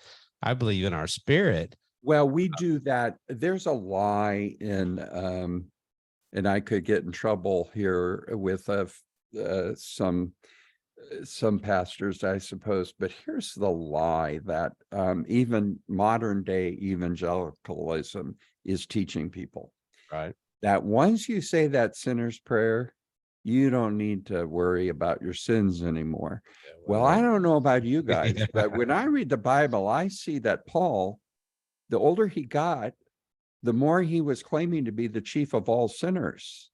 I believe, in our spirit. Well, we do that. There's a lie in, and I could get in trouble here with some pastors, I suppose, but here's the lie that even modern day evangelicalism is teaching people. Right. That once you say that sinner's prayer, you don't need to worry about your sins anymore. Yeah, well, I don't know about you guys, but when I read the Bible, I see that Paul, the older he got, the more he was claiming to be the chief of all sinners.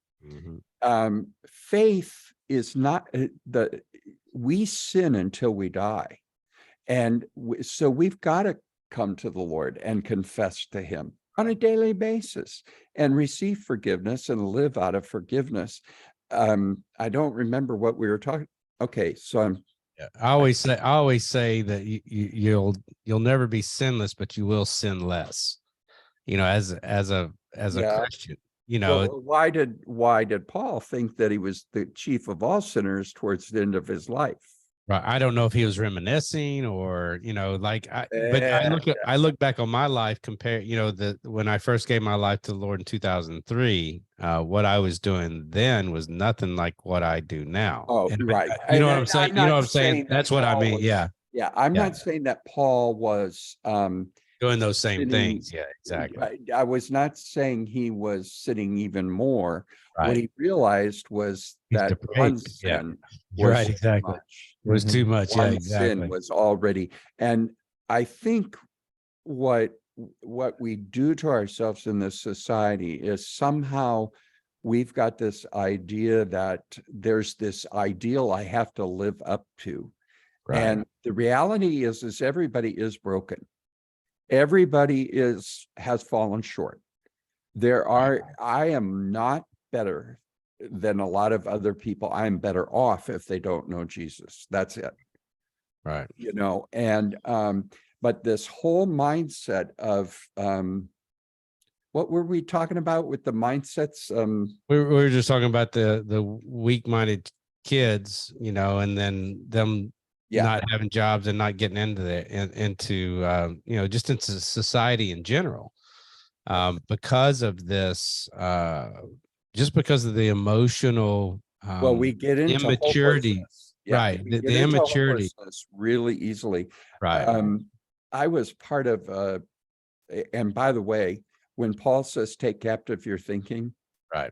Faith is not we sin until we die. And so we've got to come to the Lord and confess to him on a daily basis and receive forgiveness and live out of forgiveness. I don't remember what we were talking. Okay. So I always say that you'll never be sinless, but you will sin less, as a Christian. Well, why did Paul think that he was the chief of all sinners towards the end of his life? Right. I don't know if he was reminiscing or, but I look back on my life, when I first gave my life to the Lord in 2003, what I was doing then was nothing like what I do now. Oh, right. You know what I'm saying? You know what I'm saying? That's what I mean. Yeah. Yeah. I'm not saying that Paul was, doing those same things. Yeah, exactly. I was not saying he was sinning even more. Right. What he realized was that one sin was exactly. It was too much. One sin was already. And I think what we do to ourselves in this society is somehow we've got this idea that there's this ideal I have to live up to. Right. And the reality is everybody is broken. Everybody has fallen short. I am not better than a lot of other people. I'm better off if they don't know Jesus. That's it. Right. And but this whole mindset of what were we talking about with the mindsets? We were just talking about the weak-minded kids, and then them not having jobs and not getting into just into society in general, because of this, just because of the emotional we get into immaturity. Right. The immaturity really easily. Right. I was part of and by the way, when Paul says take captive your thinking, right,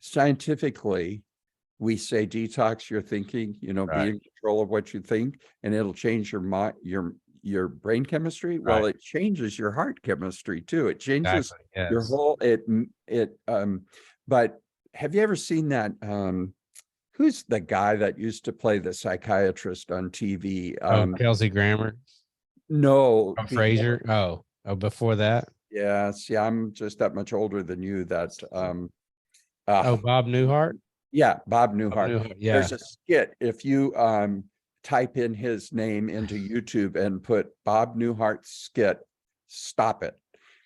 scientifically we say detox your thinking, be in control of what you think, and it'll change your mind, your brain chemistry. Well, it changes your heart chemistry too. It changes your whole but have you ever seen that? Who's the guy that used to play the psychiatrist on TV? Kelsey Grammer. No, Fraser. Oh, before that. Yeah, see, I'm just that much older than you. That Bob Newhart. Yeah, Bob Newhart. Yeah. There's a skit. If you type in his name into YouTube and put Bob Newhart skit, stop it.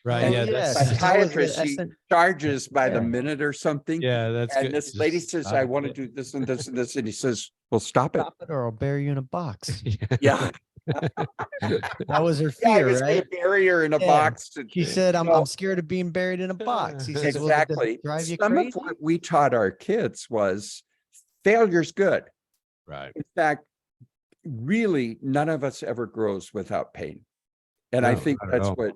Right. And the psychiatrist, he charges by the minute or something. Yeah, that's and good. This lady says, I want to do this and this and this. And he says, well, stop it. Stop it or I'll bury you in a box. Yeah. That was her Yeah, I fear, was going right? to bury her in a Yeah. box. She said, So- I'm scared of being buried in a box. He says, well, does Exactly. it drive you Some crazy? of what we taught our kids was failure's good. Right. In fact, really, none of us ever grows without pain. And No, I think not at that's all. what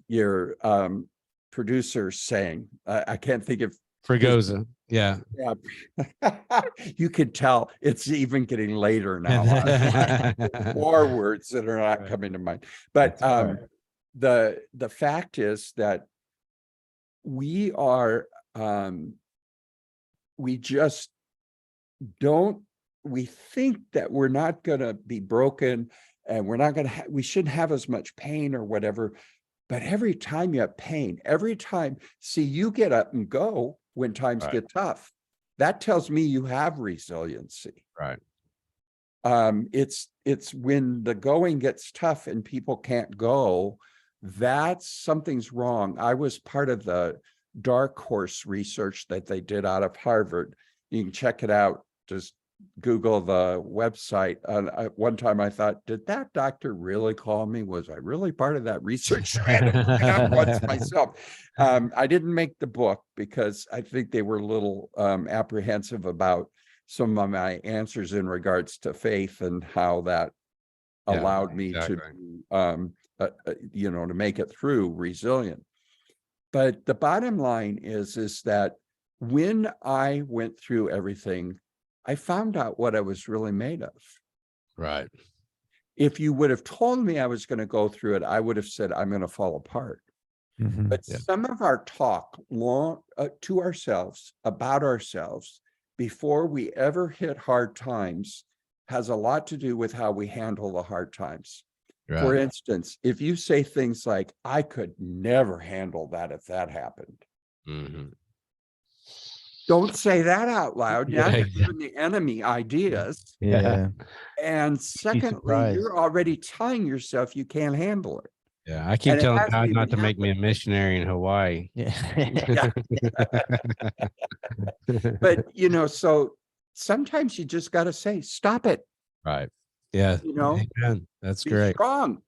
your producer's saying. I can't think of Fregosa. Yeah. You could tell it's even getting later now. More words that are not coming to mind. But the fact is that we are we just don't, we think that we're not going to be broken and we're not going to we shouldn't have as much pain or whatever. But every time you have pain, every time, see, you get up and go when times get tough. That tells me you have resiliency. Right. It's when the going gets tough and people can't go, that's something's wrong. I was part of the dark horse research that they did out of Harvard. You can check it out. Just Google the website. One time I thought, did that doctor really call me? Was I really part of that research? I had to look it up once myself. I didn't make the book because I think they were a little apprehensive about some of my answers in regards to faith and how that allowed me to, to make it through resilient. But the bottom line is that when I went through everything, I found out what I was really made of. Right. If you would have told me I was going to go through it, I would have said, I'm going to fall apart. Mm-hmm. But some of our talk to ourselves, about ourselves, before we ever hit hard times, has a lot to do with how we handle the hard times. Right. For instance, if you say things like, I could never handle that if that happened. Mm-hmm. Don't say that out loud. Now you're giving the enemy ideas. Yeah. And secondly, you're already telling yourself you can't handle it. Yeah, I keep telling God not to make me a missionary in Hawaii. Yeah. But, so sometimes you just got to say, stop it. Right. Yeah. Amen. That's great. Be strong,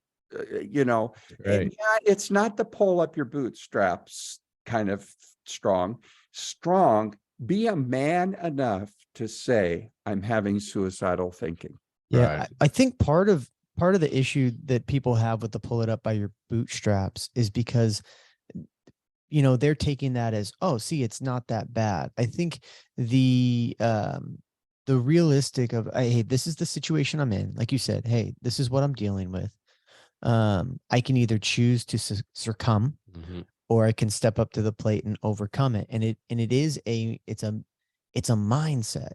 and it's not the pull up your bootstraps kind of strong. Be a man enough to say, I'm having suicidal thinking. Yeah. Right. I think part of the issue that people have with the pull it up by your bootstraps is because, they're taking that as, oh, see, it's not that bad. I think the realistic of, hey, this is the situation I'm in. Like you said, hey, this is what I'm dealing with. I can either choose to succumb, or I can step up to the plate and overcome it. And it's a mindset.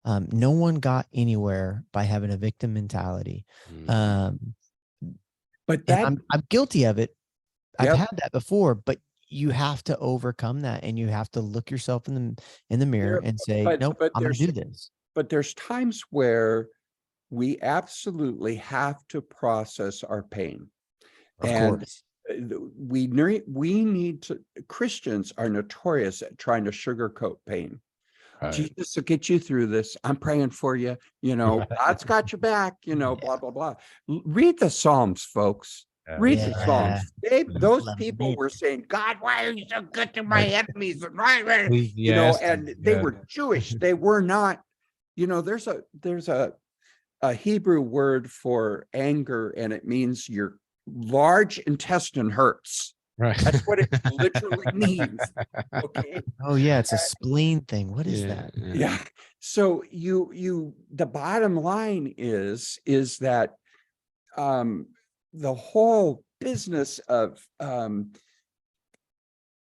No one got anywhere by having a victim mentality. But I'm guilty of it. I've had that before, but you have to overcome that, and you have to look yourself in the mirror and say, nope, I'm going to do this. But there's times where we absolutely have to process our pain. Of course. We need to, Christians are notorious at trying to sugarcoat pain. Right. Jesus will get you through this. I'm praying for you. God's got your back, blah, blah, blah. Read the Psalms, folks. Read the Psalms. Those people were saying, God, why are you so good to my enemies? And they were Jewish. They were not, there's a Hebrew word for anger, and it means your large intestine hurts. Right. That's what it literally means. Okay. Oh yeah, it's a spleen thing. What is that? Yeah. So the bottom line is that the whole business of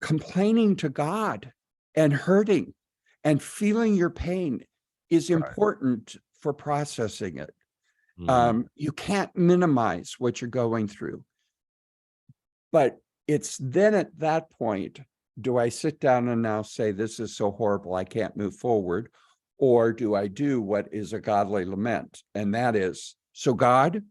complaining to God and hurting and feeling your pain is important for processing it. You can't minimize what you're going through. But it's then at that point, do I sit down and now say, this is so horrible, I can't move forward? Or do I do what is a godly lament? And that is, so God,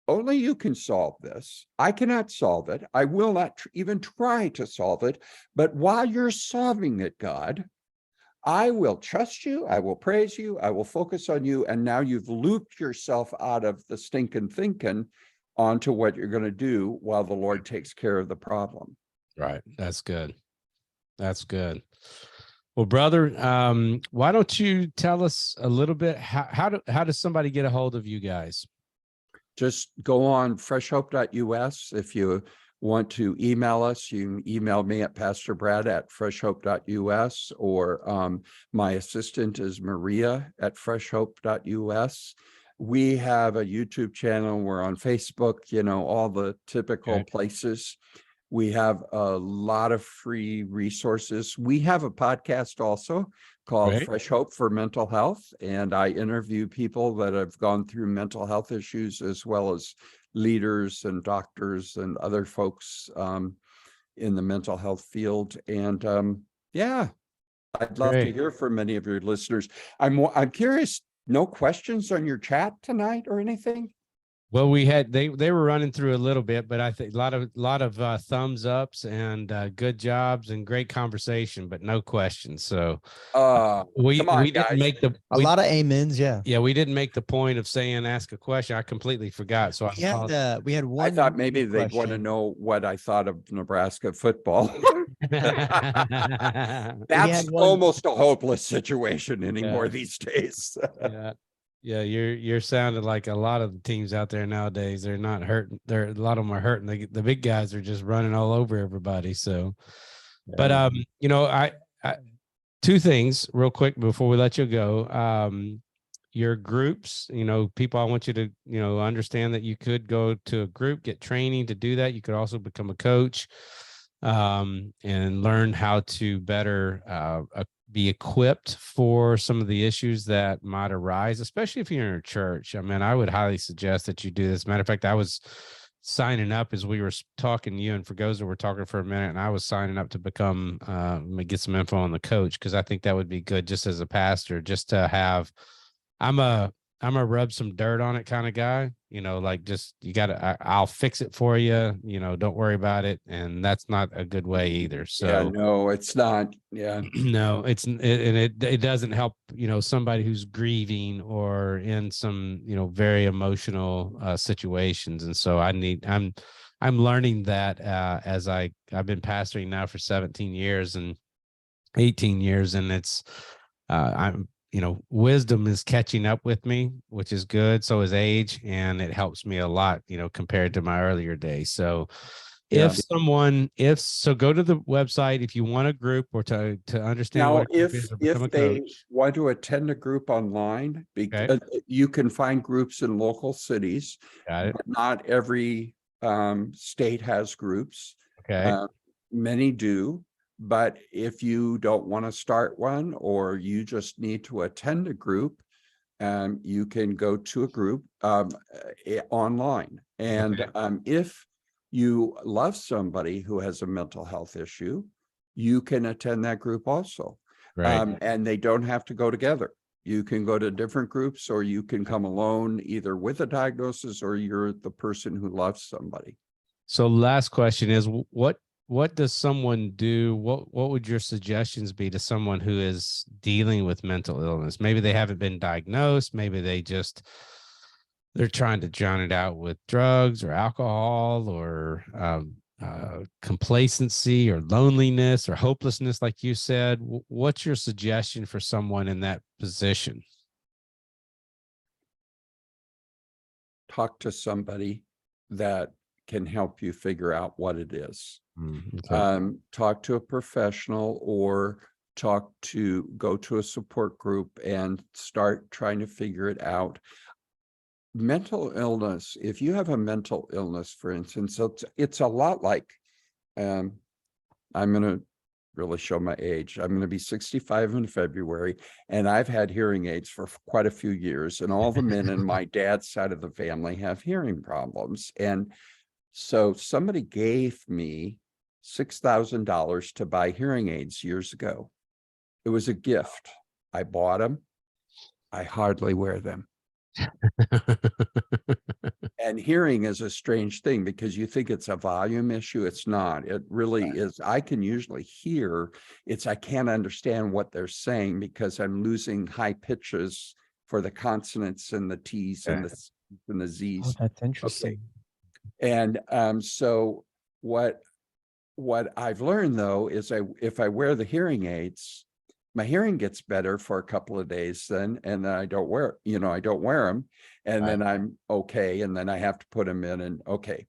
only you can solve this. I cannot solve it. I will not even try to solve it. But while you're solving it, God, I will trust you. I will praise you. I will focus on you. And now you've looped yourself out of the stinking thinking onto what you're going to do while the Lord takes care of the problem. Right. That's good. That's good. Well, brother, why don't you tell us a little bit, how does somebody get a hold of you guys? Just go on freshhope.us. If you want to email us, you can email me at pastorbrad@freshhope.us, or my assistant is Maria at freshhope.us. We have a YouTube channel. We're on Facebook, all the typical places. We have a lot of free resources. We have a podcast also called Fresh Hope for Mental Health, and I interview people that have gone through mental health issues, as well as leaders and doctors and other folks in the mental health field. And yeah, I'd love to hear from many of your listeners. I'm curious, no questions on your chat tonight or anything? Well, we had they were running through a little bit, but I think a lot of thumbs ups and good jobs and great conversation, but no questions. So we didn't make a lot of amens. Yeah, we didn't make the point of saying ask a question. I completely forgot. So we had one. I thought maybe they'd want to know what I thought of Nebraska football. That's almost a hopeless situation anymore these days. Yeah, you're sounding like a lot of the teams out there nowadays. They're not hurting. A lot of them are hurting. The big guys are just running all over everybody. So, but I two things real quick before we let you go. Your groups, people, I want you to understand that you could go to a group, get training to do that. You could also become a coach and learn how to better be equipped for some of the issues that might arise, especially if you're in a church. I mean, I would highly suggest that you do this. Matter of fact, I was signing up as we were talking, you and Fregosa were talking for a minute, and I was signing up to become, get some info on the coach, because I think that would be good just as a pastor, just to have, I'm a rub some dirt on it kind of guy, like just, I'll fix it for you, don't worry about it. And that's not a good way either. So yeah, no, it's not. Yeah, no, it doesn't help, somebody who's grieving or in some, very emotional situations. And so I'm learning that as I've been pastoring now for 17 years and 18 years. And it's, wisdom is catching up with me, which is good. So is age, and it helps me a lot, compared to my earlier days. So go to the website if you want a group or to understand now, what a group is or become if a they coach. want to attend a group online, you can find groups in local cities. Got it. But not every state has groups. Okay. Many do. But if you don't want to start one, or you just need to attend a group, you can go to a group online. And if you love somebody who has a mental health issue, you can attend that group also. And they don't have to go together. You can go to different groups, or you can come alone, either with a diagnosis or you're the person who loves somebody. So last question is, what does someone do? What would your suggestions be to someone who is dealing with mental illness? Maybe they haven't been diagnosed. Maybe they're trying to drown it out with drugs or alcohol or complacency or loneliness or hopelessness, like you said. What's your suggestion for someone in that position? Talk to somebody that can help you figure out what it is. Talk to a professional, or go to a support group and start trying to figure it out. Mental illness, if you have a mental illness, for instance, it's a lot like, I'm going to really show my age. I'm going to be 65 in February, and I've had hearing aids for quite a few years, and all the men in my dad's side of the family have hearing problems. And so somebody gave me $6,000 to buy hearing aids years ago. It was a gift. I bought them. I hardly wear them. And hearing is a strange thing because you think it's a volume issue. It's not. It really is. I can usually hear. I can't understand what they're saying because I'm losing high pitches for the consonants and the T's and the Z's. Oh, that's interesting. Okay. And so what I've learned though is if I wear the hearing aids, my hearing gets better for a couple of days then, and then I don't wear them, and then I'm okay, and then I have to put them in, and okay.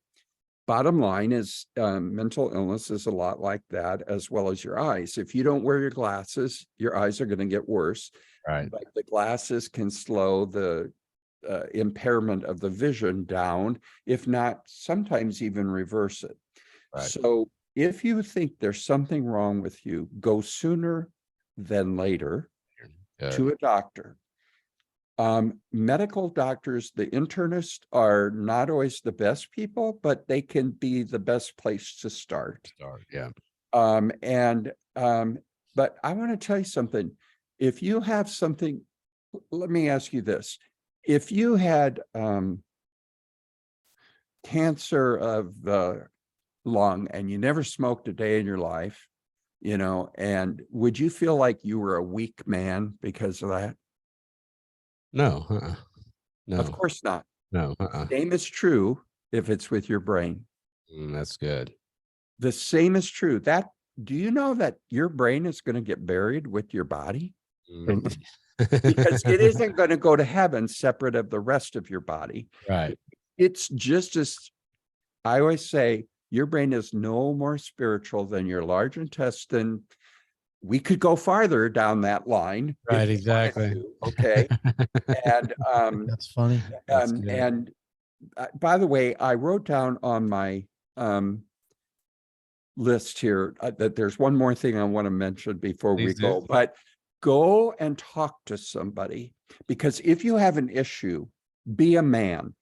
Bottom line is mental illness is a lot like that, as well as your eyes. If you don't wear your glasses, your eyes are going to get worse. Right. But the glasses can slow the impairment of the vision down, if not sometimes even reverse it. Right. So if you think there's something wrong with you, go sooner than later to a doctor. Medical doctors, the internists are not always the best people, but they can be the best place to start. Yeah. But I want to tell you something. If you have something, let me ask you this. If you had cancer of the lung and you never smoked a day in your life, and would you feel like you were a weak man because of that? No. No. Of course not. No. Same is true if it's with your brain. That's good. The same is true. Do you know that your brain is going to get buried with your body? Because it isn't going to go to heaven separate of the rest of your body. Right. It's just as I always say, your brain is no more spiritual than your large intestine. We could go farther down that line. Right, exactly. Okay. And that's funny. And by the way, I wrote down on my list here that there's one more thing I want to mention before we go, but go and talk to somebody, because if you have an issue, be a man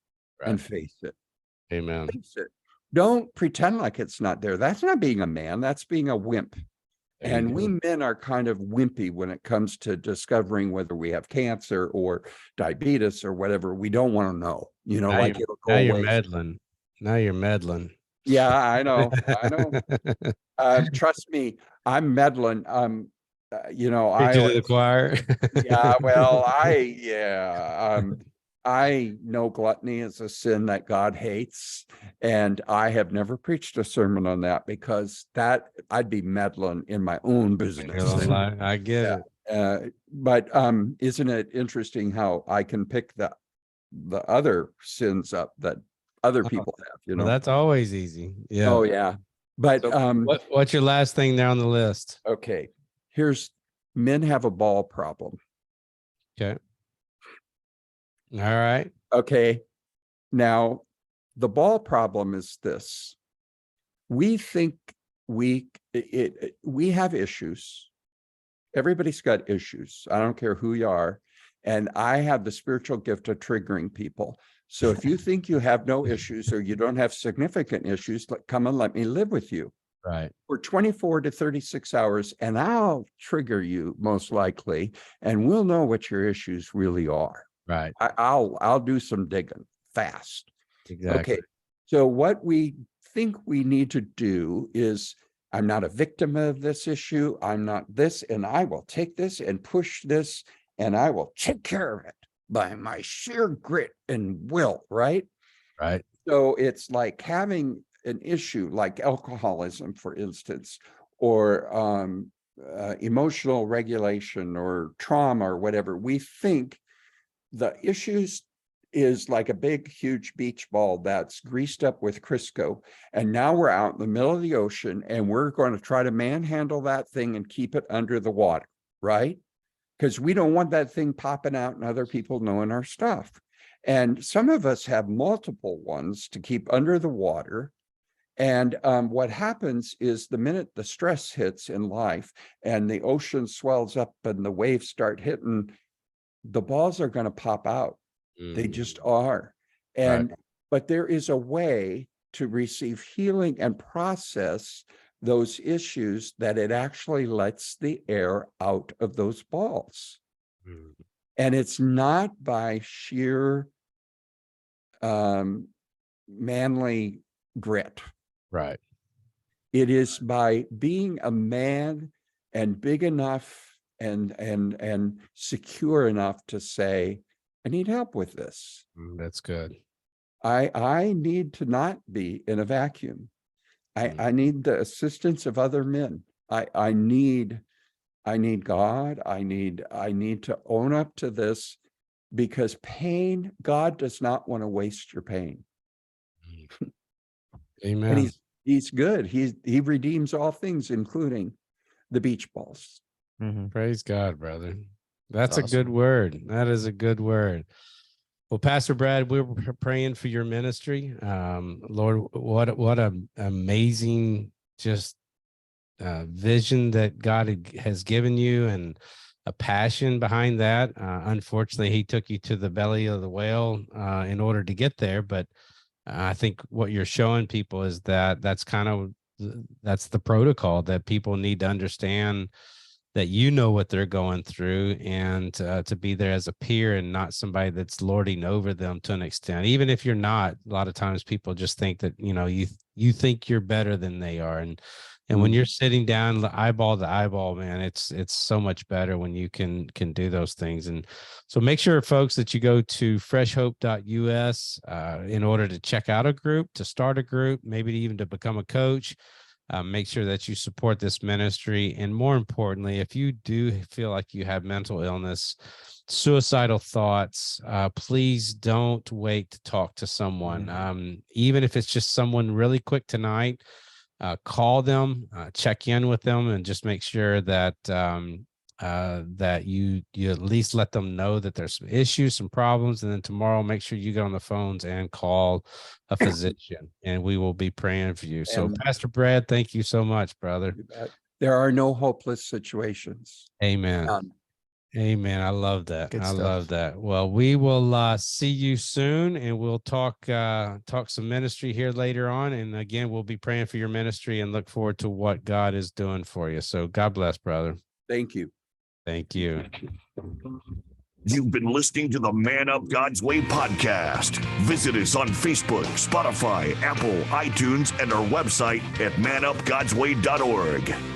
and face it. Amen. Face it. Don't pretend like it's not there. That's not being a man. That's being a wimp. And we men are kind of wimpy when it comes to discovering whether we have cancer or diabetes or whatever. We don't want to know, now like it'll go away. You're meddling. Now you're meddling. Yeah, I know. Trust me, I'm meddling. Preaching to the choir. Yeah, well, I know gluttony is a sin that God hates, and I have never preached a sermon on that because I'd be meddling in my own business. I get it. But isn't it interesting how I can pick the other sins up that other people have? Well, that's always easy. Yeah. Oh yeah. But so what's your last thing there on the list? Okay, men have a ball problem. Okay. All right. Okay. Now, the ball problem is this. We think we have issues. Everybody's got issues. I don't care who you are. And I have the spiritual gift of triggering people. So if you think you have no issues or you don't have significant issues, come and let me live with you. Right. For 24 to 36 hours, and I'll trigger you most likely, and we'll know what your issues really are. Right. I'll do some digging fast. Exactly. Okay. So what we think we need to do is, I'm not a victim of this issue. I'm not this, and I will take this and push this, and I will take care of it by my sheer grit and will. Right. Right. So it's like having an issue like alcoholism, for instance, or emotional regulation or trauma or whatever. We think the issues is like a big, huge beach ball that's greased up with Crisco. And now we're out in the middle of the ocean and we're going to try to manhandle that thing and keep it under the water, right? Because we don't want that thing popping out and other people knowing our stuff. And some of us have multiple ones to keep under the water. And what happens is the minute the stress hits in life and the ocean swells up and the waves start hitting, the balls are going to pop out. They just are. And but there is a way to receive healing and process those issues that it actually lets the air out of those balls. And it's not by sheer manly grit. Right. It is by being a man and big enough and secure enough to say, I need help with this. That's good. I need to not be in a vacuum. I need the assistance of other men. I need God. I need to own up to this, because pain, God does not want to waste your pain. Amen. And he's good. He redeems all things, including the beach balls. Mm-hmm. Praise God, brother. That's Awesome. a good word. That is a good word. Well, Pastor Brad, we're praying for your ministry. Lord, what an amazing just vision that God has given you, and a passion behind that. Unfortunately, he took you to the belly of the whale in order to get there. But I think what you're showing people is that that's the protocol that people need to understand, that you know what they're going through, and to be there as a peer and not somebody that's lording over them to an extent. Even if you're not, a lot of times people just think that, you think you're better than they are. And when you're sitting down eyeball to eyeball, man, it's so much better when you can do those things. And so make sure, folks, that you go to freshhope.us in order to check out a group, to start a group, maybe even to become a coach. Make sure that you support this ministry. And more importantly, if you do feel like you have mental illness, suicidal thoughts, please don't wait to talk to someone. Even if it's just someone really quick tonight, call them, check in with them, and just make sure that that you at least let them know that there's some issues, some problems. And then tomorrow, make sure you get on the phones and call a physician, and we will be praying for you. So, Pastor Brad, thank you so much, brother. There are no hopeless situations. Amen. Amen. I love that. Good stuff. Love that. Well, we will see you soon, and we'll talk some ministry here later on. And again, we'll be praying for your ministry and look forward to what God is doing for you. So God bless, brother. Thank you. Thank you. You've been listening to the Man Up God's Way podcast. Visit us on Facebook, Spotify, Apple, iTunes, and our website at manupgodsway.org.